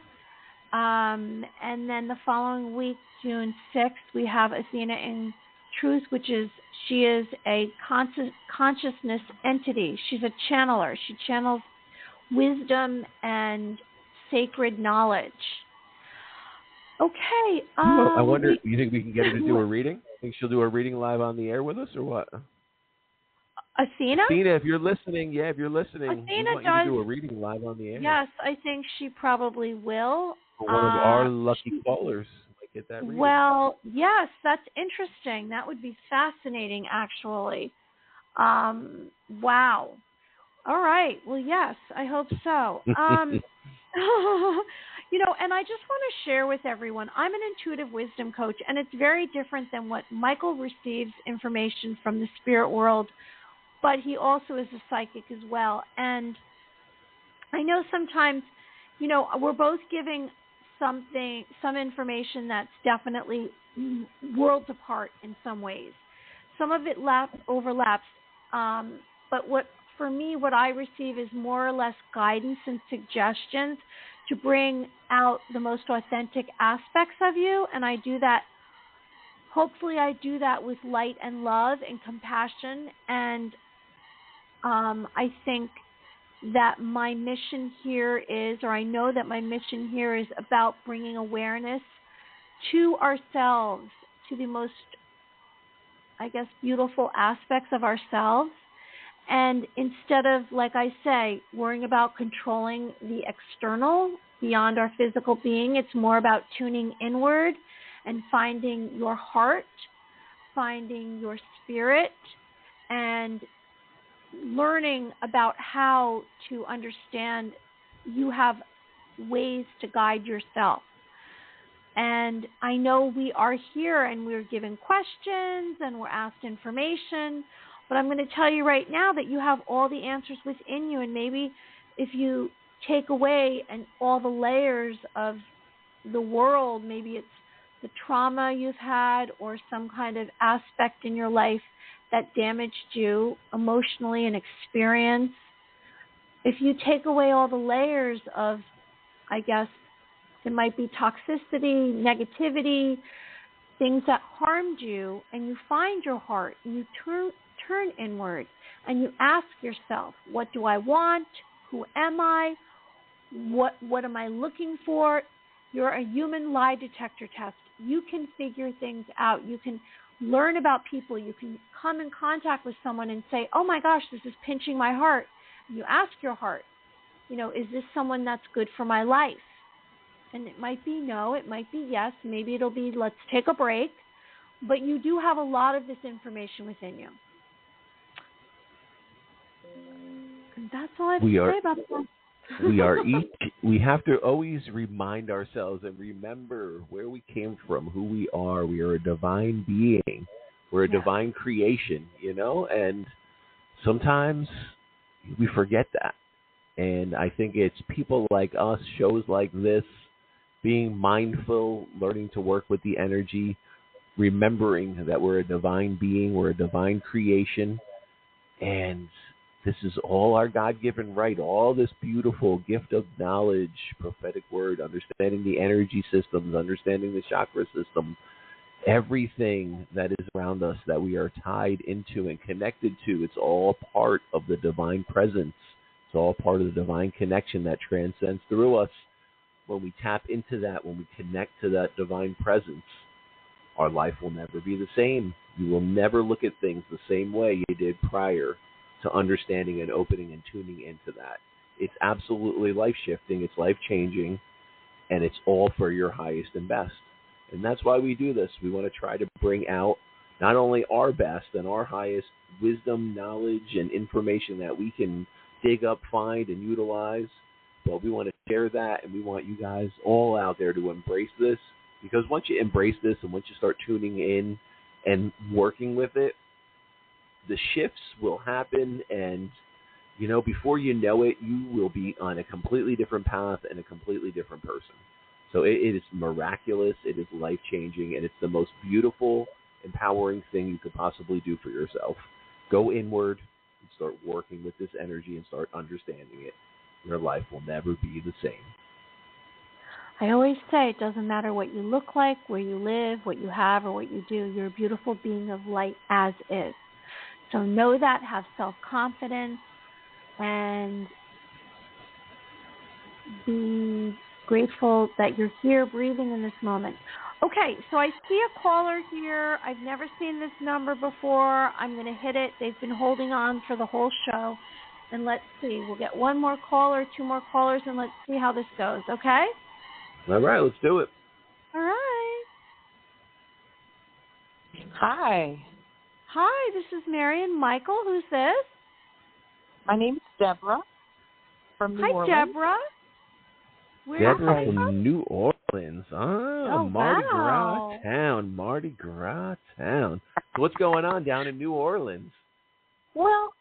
And then the following week, June 6th, we have Athena in Truth, she is a consciousness entity. She's a channeler. She channels wisdom and sacred knowledge. Okay. I wonder, you think we can get her to do a reading? Think she'll do a reading live on the air with us or what? Athena? Athena, if you're listening, we Athena want you to do a reading live on the air. Yes, I think she probably will. For one of our lucky callers might get that reading. Well, yes, that's interesting. That would be fascinating, actually. Wow. All right. Well, yes, I hope so. And I just want to share with everyone, I'm an intuitive wisdom coach, and it's very different than what Michael receives information from the spirit world, but he also is a psychic as well. And I know sometimes, we're both giving some information that's definitely worlds apart in some ways. Some of it overlaps, but for me, what I receive is more or less guidance and suggestions to bring out the most authentic aspects of you, and I do that. Hopefully, I do that with light and love and compassion, and I think that my mission here is, or I know that my mission here is about bringing awareness to ourselves, to the most, I guess, beautiful aspects of ourselves. And instead of, like I say, worrying about controlling the external beyond our physical being, it's more about tuning inward and finding your heart, finding your spirit, and learning about how to understand you have ways to guide yourself. And I know we are here and we're given questions and we're asked information, but I'm going to tell you right now that you have all the answers within you. And maybe if you take away all the layers of the world, maybe it's the trauma you've had or some kind of aspect in your life that damaged you emotionally and experience. If you take away all the layers of, I guess, it might be toxicity, negativity, things that harmed you, and you find your heart, and you turn inward, and you ask yourself, what do I want? Who am I? What am I looking for? You're a human lie detector test. You can figure things out. You can learn about people. You can come in contact with someone and say, oh my gosh, this is pinching my heart. And you ask your heart, is this someone that's good for my life? And it might be no, it might be yes, maybe it'll be let's take a break. But you do have a lot of this information within you. And that's all I have to say about that. We have to always remind ourselves and remember where we came from, who we are. We are a divine being. We're a divine creation, and sometimes we forget that. And I think it's people like us, shows like this, being mindful, learning to work with the energy, remembering that we're a divine being, we're a divine creation, and this is all our God-given right, all this beautiful gift of knowledge, prophetic word, understanding the energy systems, understanding the chakra system, everything that is around us that we are tied into and connected to, it's all part of the divine presence. It's all part of the divine connection that transcends through us. When we tap into that, when we connect to that divine presence, our life will never be the same. You will never look at things the same way you did prior to understanding and opening and tuning into that. It's absolutely life-shifting, it's life-changing, and it's all for your highest and best. And that's why we do this. We want to try to bring out not only our best and our highest wisdom, knowledge, and information that we can dig up, find, and utilize, but we want to share that, and we want you guys all out there to embrace this, because once you embrace this and once you start tuning in and working with it, the shifts will happen, and before you know it, you will be on a completely different path and a completely different person. So it is miraculous, it is life-changing, and it's the most beautiful, empowering thing you could possibly do for yourself. Go inward and start working with this energy and start understanding it. Your life will never be the same. I always say it doesn't matter what you look like, where you live, what you have, or what you do. You're a beautiful being of light as is. So know that, have self-confidence, and be grateful that you're here breathing in this moment. Okay, so I see a caller here. I've never seen this number before. I'm going to hit it. They've been holding on for the whole show. And let's see. We'll get one more caller, two more callers, and let's see how this goes, okay? All right, let's do it. All right. Hi. Hi, this is Marion Michael. Who's this? My name's Deborah from New Orleans. Hi, Deborah. Where Deborah are you from from? New Orleans. Oh, Mardi wow. Gras town. Mardi Gras town. So what's going on down in New Orleans? Well,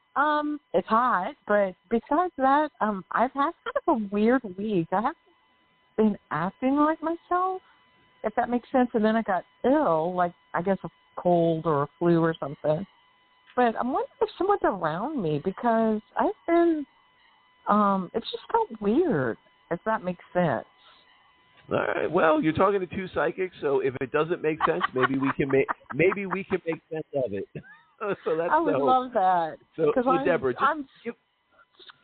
it's hot, but besides that, I've had kind of a weird week. I haven't been acting like myself, if that makes sense. And then I got ill, like I guess a cold or a flu or something. But I'm wondering if someone's around me because I've been, it's just felt weird, if that makes sense. All right. Well, you're talking to two psychics, so if it doesn't make sense, maybe we can make sense of it. So that's I would love that. So Deborah, just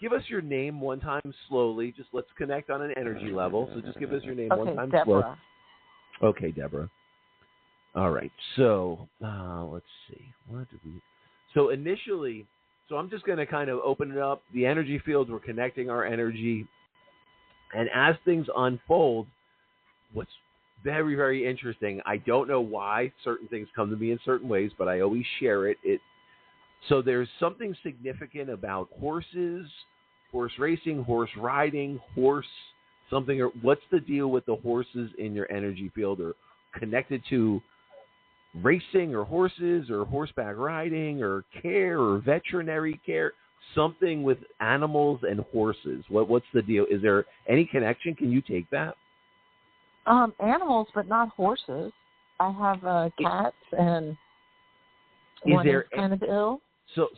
give us your name one time slowly. Just let's connect on an energy level. So just give us your name one time Deborah. slowly. Okay, Deborah. All right. So let's see. What did we? So initially, I'm just going to kind of open it up. The energy fields. We're connecting our energy, and as things unfold, what's very, very interesting. I don't know why certain things come to me in certain ways, but I always share it. So there's something significant about horses, horse racing, horse riding, something. Or what's the deal with the horses in your energy field, or connected to racing, or horses, or horseback riding, or care, or veterinary care? Something with animals and horses. What's the deal? Is there any connection? Can you take that? Animals, but not horses. I have cats, and one is kind of ill.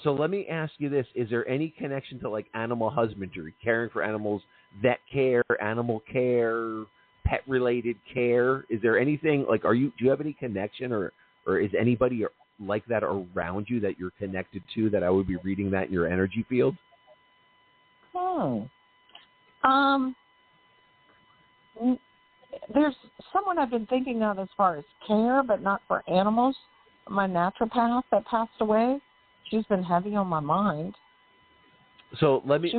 So let me ask you this: is there any connection to like animal husbandry, caring for animals, vet care, animal care, pet-related care? Is there anything like? Do you have any connection, or is anybody like that around you that you're connected to that I would be reading that in your energy field? There's someone I've been thinking of as far as care, but not for animals. My naturopath that passed away, she's been heavy on my mind. So let me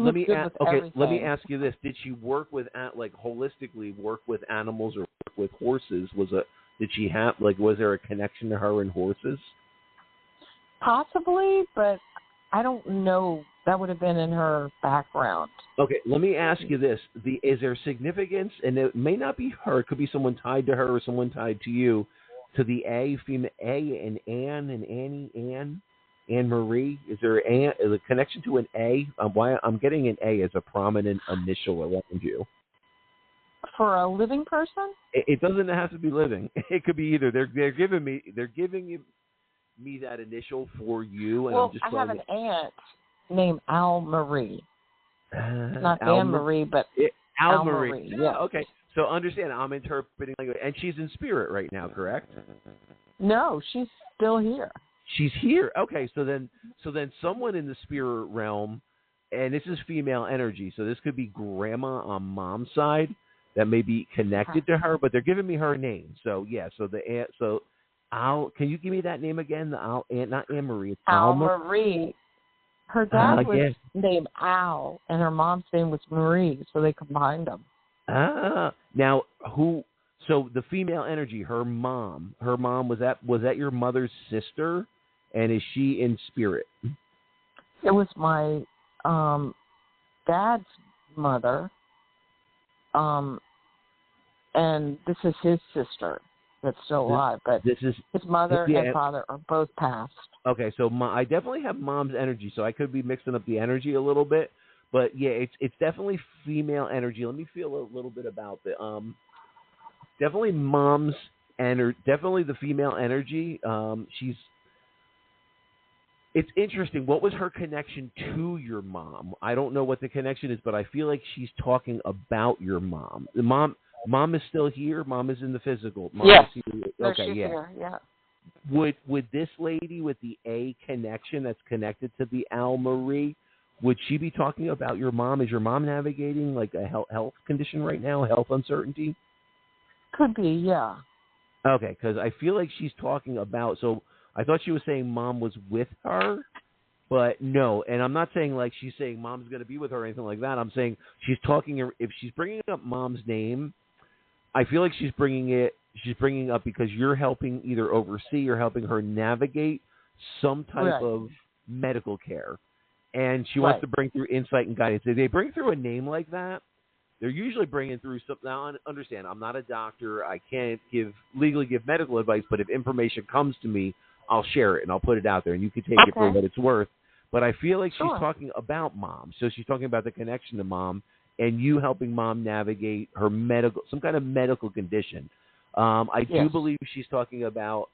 ask you this: did she work with holistically work with animals or work with horses? Was there a connection to her and horses? Possibly, but I don't know. That would have been in her background. Okay, let me ask you this. Is there significance, and it may not be her, it could be someone tied to her or someone tied to you, to the female A and Anne and Annie, Anne Marie? Is there a connection to an A? Why I'm getting an A as a prominent initial around you. For a living person? It doesn't have to be living. It could be either. They're giving me that initial for you, and I'm just I have an aunt named Al Marie. Not Anne Marie, but Al Marie. Yeah. Okay. So understand, I'm interpreting language, and she's in spirit right now, correct? No, she's still here. She's here. Okay. So then someone in the spirit realm, and this is female energy, so this could be grandma on mom's side that may be connected to her, but they're giving me her name. So yeah. So Al, can you give me that name again? Not Anne Marie. It's Al Marie. Her dad was named Al, and her mom's name was Marie, so they combined them. Now who? So the female energy, her mom was that your mother's sister, and is she in spirit? It was my dad's mother, and this is his sister that's still alive, but this is his mother and father are both passed. Okay, so I definitely have mom's energy, so I could be mixing up the energy a little bit, but yeah, it's definitely female energy. Let me feel a little bit about the definitely mom's energy, definitely the female energy. It's interesting. What was her connection to your mom? I don't know what the connection is, but I feel like she's talking about your mom. The mom is still here. Mom is in the physical. Mom yes. Is here. No, okay, she's yeah. Here, yeah. Would this lady with the A connection that's connected to the Al Marie, would she be talking about your mom? Is your mom navigating like a health condition right now, health uncertainty? Could be, yeah. Okay, because I feel like she's talking about. So I thought she was saying mom was with her, but no. And I'm not saying like she's saying mom's going to be with her or anything like that. I'm saying she's talking. If she's bringing up mom's name, I feel like she's bringing up because you're helping either oversee or helping her navigate some type of medical care, and she wants to bring through insight and guidance. If they bring through a name like that, they're usually bringing through something. Now, understand, I'm not a doctor. I can't legally give medical advice, but if information comes to me, I'll share it and I'll put it out there, and you can take it for what it's worth. But I feel like she's talking about mom. So she's talking about the connection to mom and you helping mom navigate her some kind of medical condition. I do believe she's talking about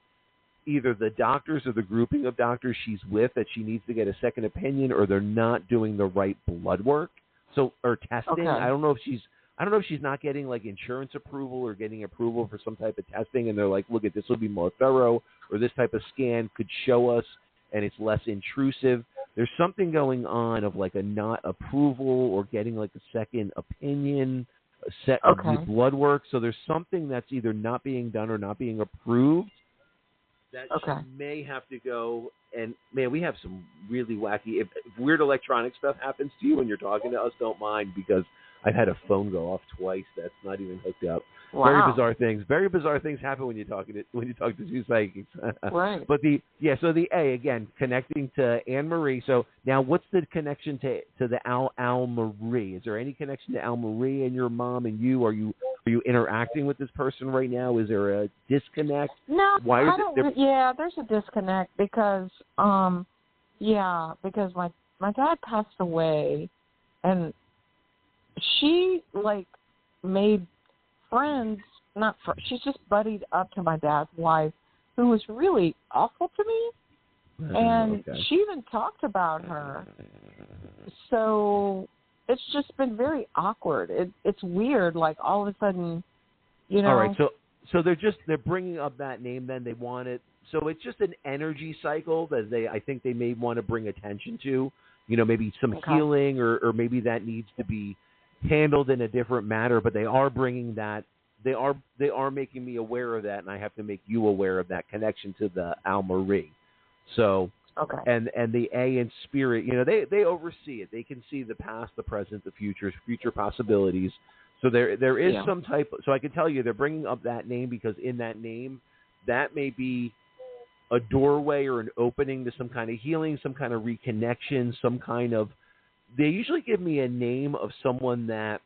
either the doctors or the grouping of doctors she's with that she needs to get a second opinion, or they're not doing the right blood work. Or testing. I don't know if she's not getting like insurance approval or getting approval for some type of testing, and they're like, look, this will be more thorough, or this type of scan could show us, and it's less intrusive. There's something going on of like a not approval or getting like a second opinion, a set of the blood work. So there's something that's either not being done or not being approved that she may have to go. And, man, we have some really wacky – if weird electronic stuff happens to you when you're talking to us, don't mind, because I've had a phone go off twice that's not even hooked up. Wow. Very bizarre things happen when you talk to two psychics. Right. But so the A, again, connecting to Anne Marie. So now what's the connection to the Al Marie? Is there any connection to Al Marie and your mom and you? Are you interacting with this person right now? Is there a disconnect? No, there's a disconnect because because my dad passed away, and she like made friends, she's just buddied up to my dad's wife, who was really awful to me, and she even talked about her. So it's just been very awkward. It's weird, like all of a sudden, you know. All right, so they're bringing up that name. Then they want it. So it's just an energy cycle that I think they may want to bring attention to. You know, maybe some healing, or maybe that needs to be handled in a different manner, but they are bringing that. They are making me aware of that, and I have to make you aware of that connection to the Al Marie. So, and the A in spirit, you know, they oversee it. They can see the past, the present, the future possibilities. So there is some type. So I can tell you they're bringing up that name because in that name, that may be a doorway or an opening to some kind of healing, some kind of reconnection, some kind of. They usually give me a name of someone that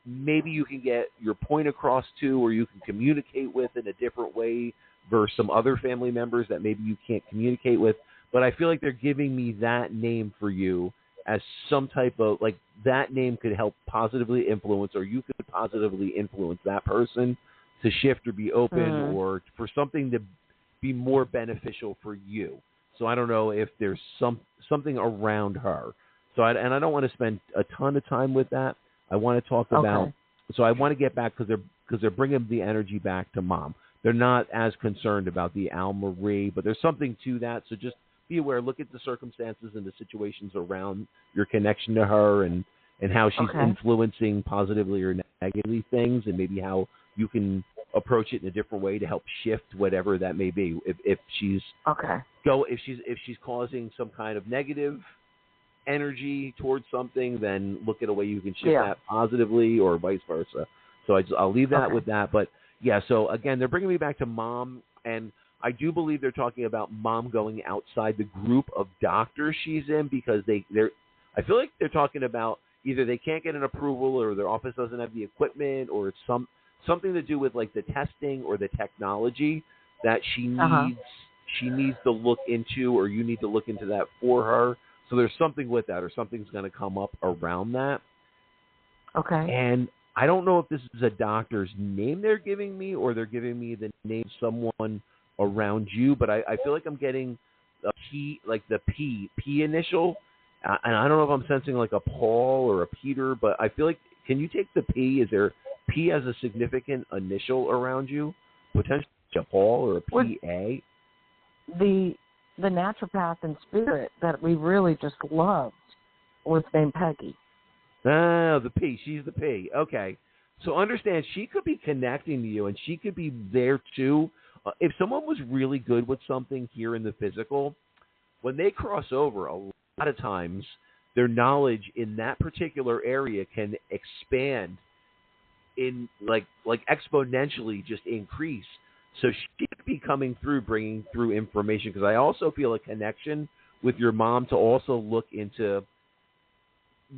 maybe you can get your point across to, or you can communicate with in a different way versus some other family members that maybe you can't communicate with. But I feel like they're giving me that name for you as some type of, like, that name could help positively influence, or you could positively influence that person to shift or be open or for something to be more beneficial for you. So I don't know if there's something around her. So I don't want to spend a ton of time with that. I want to talk about. So I want to get back because they're bringing the energy back to mom. They're not as concerned about the Al Marie, but there's something to that. So just be aware. Look at the circumstances and the situations around your connection to her, and how she's influencing positively or negatively things, and maybe how you can approach it in a different way to help shift whatever that may be. If she's if she's causing some kind of negative energy towards something, then look at a way you can shift that positively, or vice versa. So I'll leave that with that. But yeah, so again, they're bringing me back to mom, and I do believe they're talking about mom going outside the group of doctors she's in, because I feel like they're talking about either they can't get an approval, or their office doesn't have the equipment, or it's something to do with like the testing or the technology that she needs. She needs to look into, or you need to look into that for her. So there's something with that, or something's going to come up around that. Okay. And I don't know if this is a doctor's name they're giving me, or they're giving me the name of someone around you, but I feel like I'm getting a P, like the P initial, and I don't know if I'm sensing like a Paul or a Peter, but I feel like, can you take the P? Is there P as a significant initial around you? Potentially a Paul or a PA? The naturopath in spirit that we really just loved was named Peggy. Oh, the P. She's the P. Okay. So understand, she could be connecting to you, and she could be there too. If someone was really good with something here in the physical, when they cross over, a lot of times their knowledge in that particular area can expand in like exponentially, just increase. So she could be coming through, bringing through information, because I also feel a connection with your mom to also look into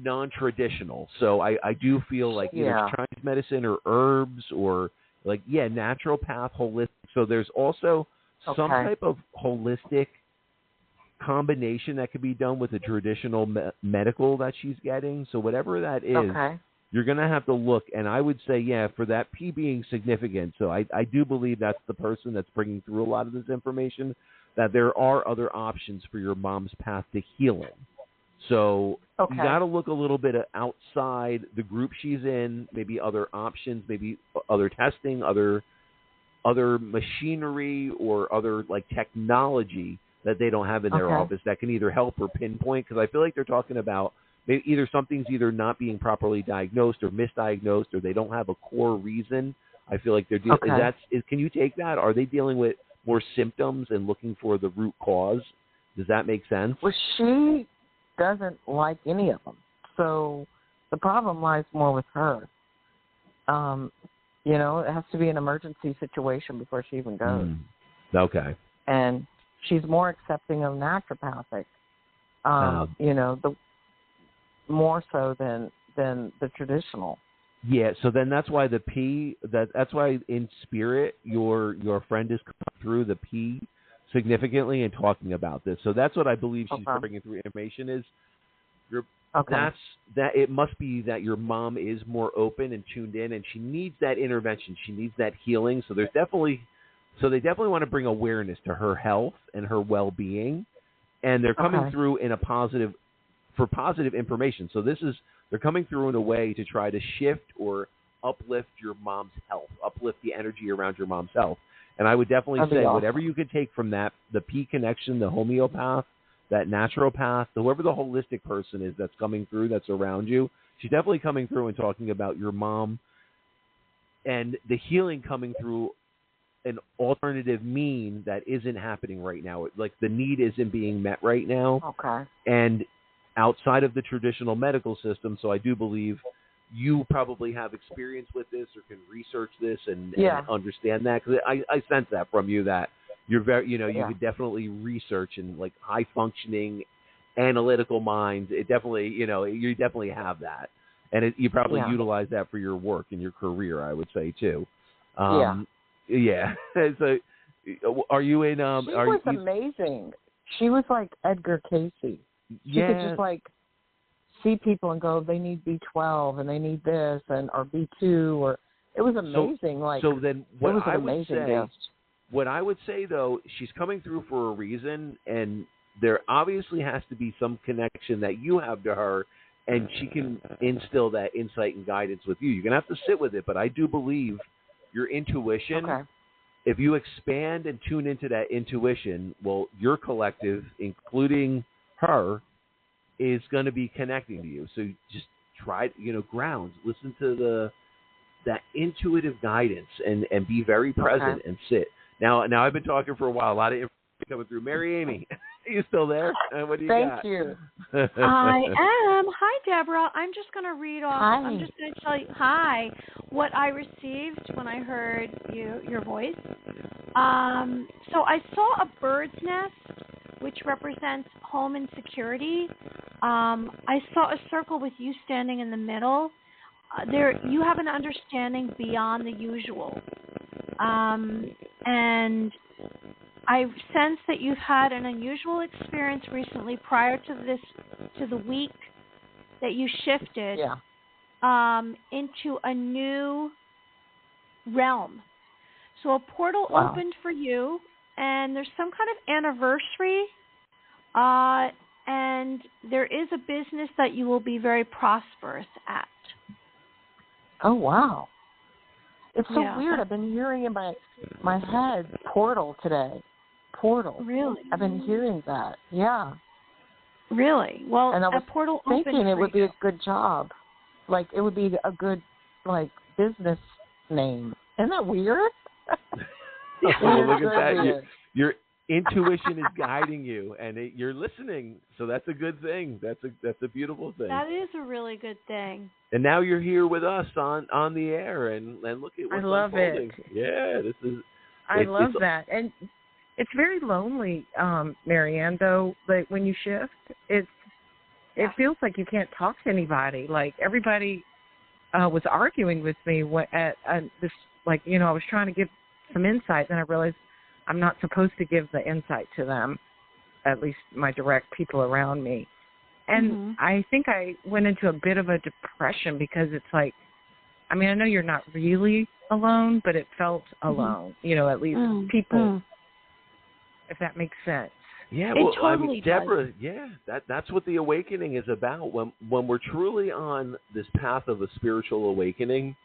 non-traditional. So I do feel like either Chinese medicine or herbs or naturopath, holistic. So there's also some type of holistic combination that could be done with the traditional medical that she's getting. So whatever that is, you're going to have to look. And I would say, for that P being significant. So I do believe that's the person that's bringing through a lot of this information, that there are other options for your mom's path to healing. So you got to look a little bit outside the group she's in, maybe other options, maybe other testing, other machinery, or other technology that they don't have in their office that can either help or pinpoint. Because I feel like they're talking about maybe either something's either not being properly diagnosed or misdiagnosed, or they don't have a core reason. I feel like they're dealing. Can you take that? Are they dealing with more symptoms and looking for the root cause? Does that make sense? Well, she doesn't like any of them, so the problem lies more with her. It has to be an emergency situation before she even goes. Okay. And she's more accepting of naturopathic, the more so than the traditional. Yeah, so then that's why the P, that's why in spirit your friend is coming through the P significantly and talking about this. So that's what I believe she's bringing through information is that it must be that your mom is more open and tuned in, and she needs that intervention. She needs that healing. So they definitely want to bring awareness to her health and her well-being, and they're coming through in positive information. So they're coming through in a way to try to shift or uplift your mom's health, uplift the energy around your mom's health. And I would definitely say whatever you could take from that, the P connection, the homeopath, that naturopath, whoever the holistic person is that's coming through, that's around you, she's definitely coming through and talking about your mom and the healing coming through an alternative mean that isn't happening right now. Like the need isn't being met right now. And outside of the traditional medical system. So I do believe you probably have experience with this or can research this and understand that. Because I sense that from you, that you're very, you could definitely research and high functioning analytical minds. It definitely, you definitely have that. And you probably utilize that for your work and your career, I would say too. Yeah. So are you in, she was amazing. She was like Edgar Casey. She could just see people and go, they need B12 and they need this or B2 or it was amazing. So then what I would say though, she's coming through for a reason, and there obviously has to be some connection that you have to her, and she can instill that insight and guidance with you. You're gonna have to sit with it, but I do believe your intuition. If you expand and tune into that intuition, well, your collective, including her, is going to be connecting to you. So just try, grounds, listen to that intuitive guidance and be very present and sit. Now I've been talking for a while. A lot of information coming through. Mary Amy, are you still there? What do you got? Thank you. I am. Hi, Deborah. I'm just going to read off. Hi. I'm just going to tell you, what I received when I heard your voice. So I saw a bird's nest, which represents home and security. I saw a circle with you standing in the middle. You have an understanding beyond the usual. And I sense that you've had an unusual experience recently prior to the week that you shifted into a new realm. So a portal opened for you, and there's some kind of anniversary, and there is a business that you will be very prosperous at. Oh, wow. It's so weird. I've been hearing in my head, portal today. Portal. Really? I've been hearing that. Yeah. Really? Well, and I was a portal thinking opened it would for you. be a good job. It would be a good, business name. Isn't that weird? Well, look at that. Your intuition is guiding you, and you're listening. So that's a good thing. That's a beautiful thing. That is a really good thing. And now you're here with us on the air, and look at what's I love unfolding. it. Yeah, this is. I love that, and it's very lonely, Marianne. Though, like when you shift, it feels like you can't talk to anybody. Like everybody was arguing with me at this. Like I was trying to give some insight, and I realized I'm not supposed to give the insight to them, at least my direct people around me. And I think I went into a bit of a depression because it's like, I mean, I know you're not really alone, but it felt alone, at least people, if that makes sense. Yeah, it well, totally Deborah, does. yeah, that's what the awakening is about. When we're truly on this path of a spiritual awakening,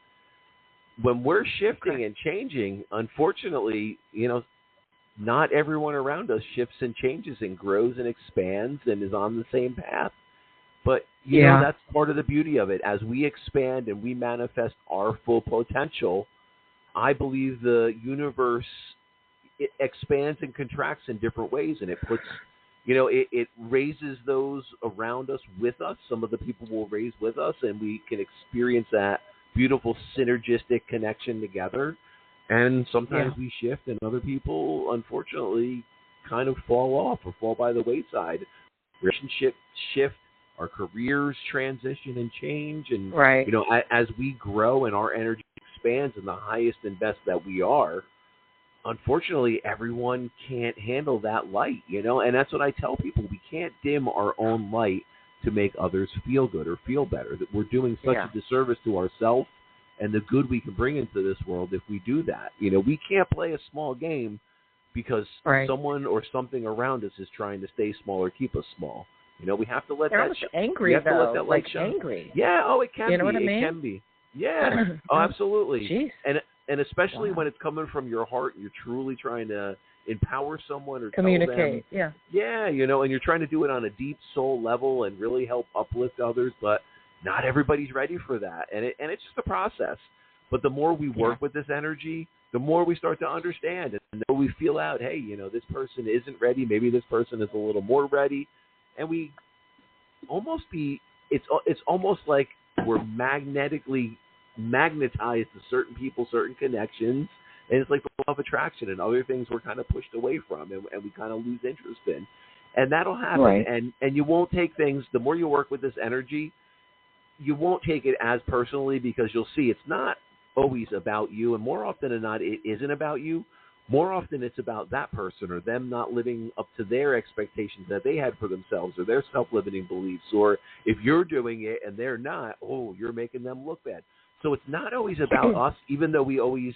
when we're shifting and changing, unfortunately, not everyone around us shifts and changes and grows and expands and is on the same path. But, you know, that's part of the beauty of it. As we expand and we manifest our full potential, I believe the universe it expands and contracts in different ways, and it puts, it raises those around us with us. Some of the people will raise with us, and we can experience that beautiful synergistic connection together. And sometimes we shift, and other people, unfortunately, kind of fall off or fall by the wayside. Relationships shift, our careers transition and change, and as we grow and our energy expands in the highest and best that we are, unfortunately, everyone can't handle that light, and that's what I tell people. We can't dim our own light to make others feel good or feel better. That we're doing such a disservice to ourselves and the good we can bring into this world if we do that. We can't play a small game because someone or something around us is trying to stay small or keep us small. We have to let They're that angry, we have to let though. that light show. Angry. Yeah, it can be. You know what I mean? It can be. Yeah. Oh, absolutely. Jeez. And especially when it's coming from your heart and you're truly trying to empower someone or communicate. Tell them, and you're trying to do it on a deep soul level and really help uplift others, but not everybody's ready for that. And it's just a process. But the more we work with this energy, the more we start to understand, and the more we feel out, hey, this person isn't ready. Maybe this person is a little more ready. And we almost it's almost like we're magnetically magnetized to certain people, certain connections, and it's like the law of attraction, and other things we're kind of pushed away from, and we kind of lose interest in. And that'll happen. And you won't take things, the more you work with this energy, you won't take it as personally, because you'll see it's not always about you, and more often than not, it isn't about you. More often it's about that person or them not living up to their expectations that they had for themselves or their self-limiting beliefs, or if you're doing it and they're not, you're making them look bad. So it's not always about us, even though we always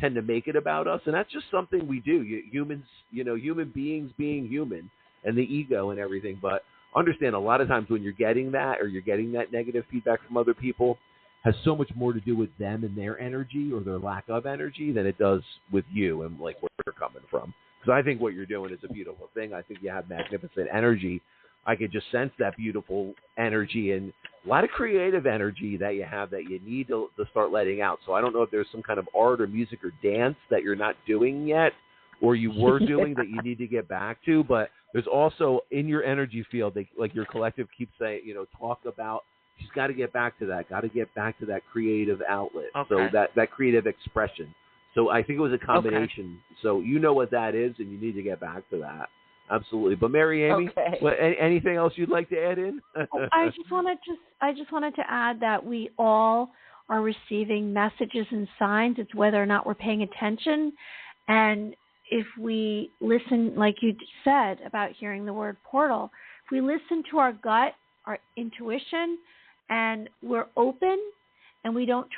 tend to make it about us, and that's just something we do. Humans, human beings being human, and the ego and everything. But understand, a lot of times when you're getting that or you're getting that negative feedback from other people, has so much more to do with them and their energy or their lack of energy than it does with you and like where you're coming from. Because I think what you're doing is a beautiful thing. I think you have magnificent energy. I could just sense that beautiful energy and a lot of creative energy that you have that you need to start letting out. So I don't know if there's some kind of art or music or dance that you're not doing yet, or you were doing that you need to get back to. But there's also in your energy field, like your collective keeps saying, talk about, she's got to get back to that, creative outlet. So that creative expression. So I think it was a combination. So you know what that is, and you need to get back to that. Absolutely. But Mary Amy, anything else you'd like to add in? I just wanted to add that we all are receiving messages and signs. It's whether or not we're paying attention. And if we listen, like you said about hearing the word portal, if we listen to our gut, our intuition, and we're open and we don't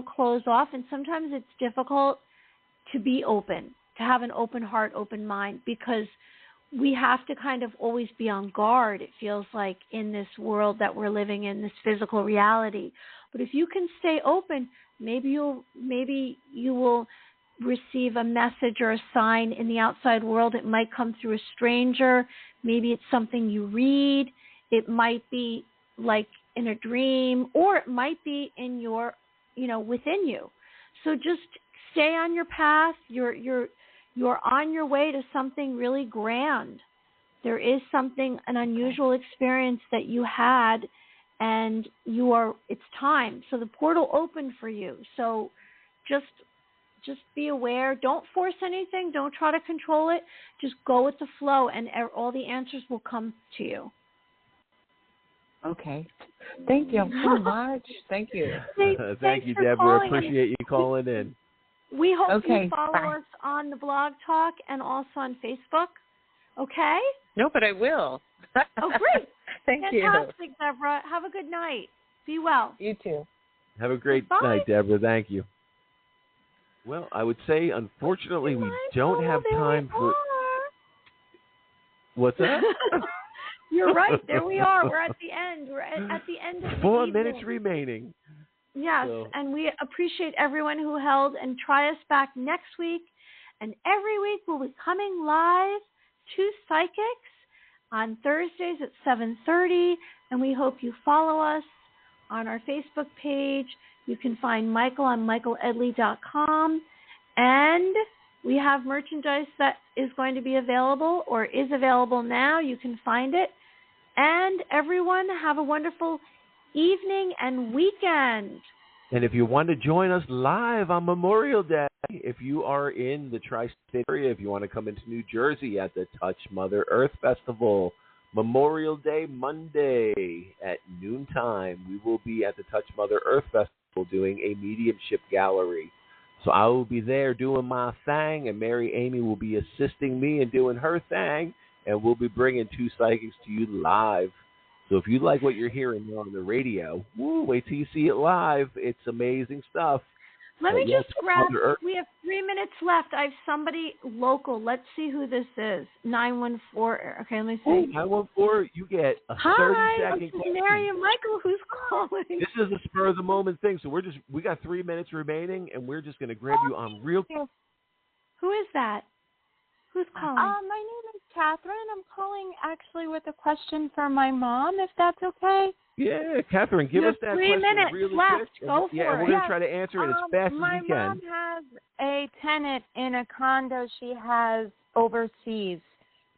close off. And sometimes it's difficult to be open, to have an open heart, open mind, because we have to kind of always be on guard, it feels like, in this world that we're living in, this physical reality. But if you can stay open, maybe you will receive a message or a sign in the outside world. It might come through a stranger. Maybe it's something you read. It might be like in a dream, or it might be in your within you. So just stay on your path. You're on your way to something really grand. There is an unusual experience that you had, and it's time. So the portal opened for you. So just be aware. Don't force anything. Don't try to control it. Just go with the flow, and all the answers will come to you. Okay. Thank you so much. Thank you. Thank you, Deborah. Appreciate you calling in. We hope you follow us on the Blog Talk and also on Facebook. Okay? No, but I will. Oh, great. Thank you. Fantastic, Deborah. Have a good night. Be well. You too. Have a great night, Deborah. Thank you. Well, I would say, unfortunately, we don't have time for... What's that? You're right. There we are. We're at the end. We're at the end of the 4 evening. minutes remaining. Yes, and we appreciate everyone who held, and try us back next week. And every week we'll be coming live to Psychics on Thursdays at 7:30, and we hope you follow us on our Facebook page. You can find Michael on michaeledley.com, and we have merchandise that is going to be available or is available now. You can find it. And everyone, have a wonderful evening and weekend. And if you want to join us live on Memorial Day, if you are in the tri-state area, if you want to come into New Jersey at the Touch Mother Earth Festival, Memorial Day Monday at noontime, we will be at the Touch Mother Earth Festival doing a mediumship gallery. So I will be there doing my thing, and Mary Amy will be assisting me in doing her thing, and we'll be bringing two psychics to you live. So if you like what you're hearing on the radio, wait till you see it live. It's amazing stuff. Let me just grab, we have 3 minutes left. I have somebody local. Let's see who this is. 914. Okay, let me see. 914, you get a 30-second question. Hi, Mary and Michael. Who's calling? This is a spur of the moment thing. So we got 3 minutes remaining, and we're just going to grab you on real quick. Who is that? Who's calling? My name is Catherine. I'm calling actually with a question for my mom, if that's okay. Yeah, Catherine, give us that 3 question minutes really left. quick. Go for it. We're going to try to answer it as fast as we can. My mom has a tenant in a condo she has overseas.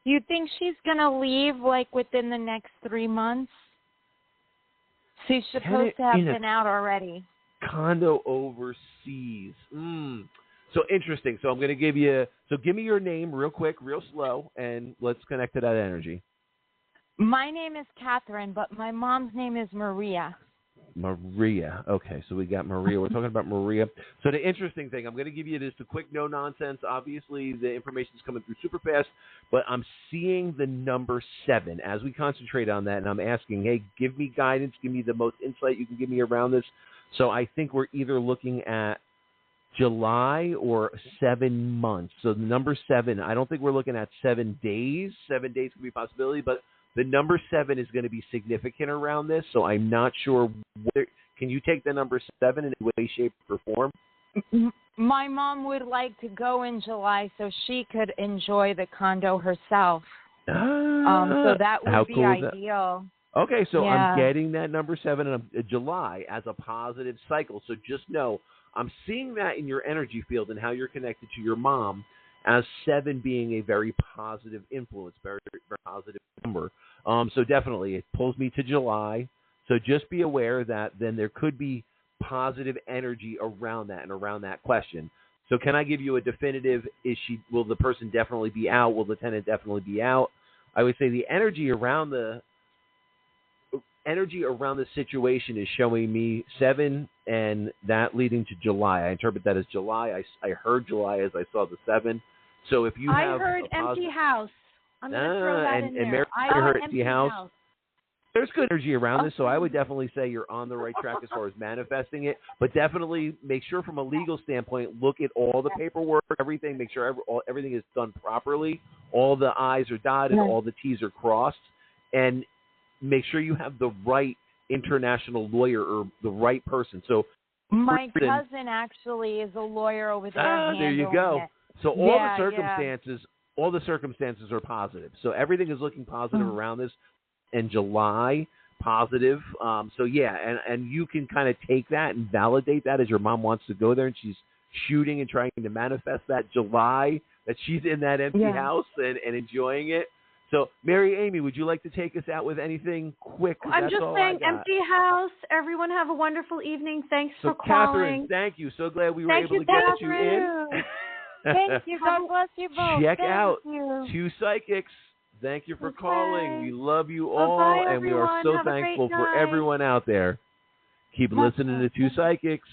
Do you think she's going to leave, within the next 3 months? She's supposed to have been out already. Condo overseas. So interesting. So I'm going to give you, give me your name real quick, real slow, and let's connect to that energy. My name is Catherine, but my mom's name is Maria. Maria. Okay, so we got Maria. We're talking about Maria. So the interesting thing, I'm going to give you just a quick no-nonsense. Obviously, the information's coming through super fast, but I'm seeing the number 7 as we concentrate on that, and I'm asking, hey, give me guidance, give me the most insight you can give me around this. So I think we're either looking at July or 7 months. So the number 7, I don't think we're looking at 7 days. 7 days could be a possibility, but the number 7 is going to be significant around this, so I'm not sure whether – can you take the number 7 in any way, shape, or form? My mom would like to go in July so she could enjoy the condo herself. So that would be ideal. Okay, so I'm getting that number 7 in July as a positive cycle. So just know I'm seeing that in your energy field and how you're connected to your mom as 7 being a very positive influence, very, very positive number. So definitely it pulls me to July. So just be aware that then there could be positive energy around that and around that question. So can I give you a definitive, will the person definitely be out? Will the tenant definitely be out? I would say the energy around the situation is showing me 7 and that leading to July. I interpret that as July. I heard July as I saw the 7. So if you have I heard empty house. I'm going to throw that in there. Mary, I heard empty house. There's good energy around this, so I would definitely say you're on the right track as far as manifesting it. But definitely make sure from a legal standpoint, look at all the paperwork, everything, make sure everything is done properly. All the I's are dotted, all the T's are crossed. And make sure you have the right international lawyer or the right person. So my cousin actually is a lawyer over there. There you go. So all the circumstances are positive. So everything is looking positive around this in July. positive. So yeah, and you can kind of take that and validate that as your mom wants to go there, and she's shooting and trying to manifest that July that she's in that empty house and enjoying it. So, Mary Amy, would you like to take us out with anything quick? I'm just saying, empty house. Everyone have a wonderful evening. Thanks for Catherine, calling. thank you. So glad we were Thank able you, to get Catherine. you in. Thank you. God bless you both. Check Thank out you. Two Psychics. Thank you for Okay. calling. We love you all, Bye-bye, and we are everyone. so Have a great thankful for night. everyone out there. Keep listening to Two Psychics.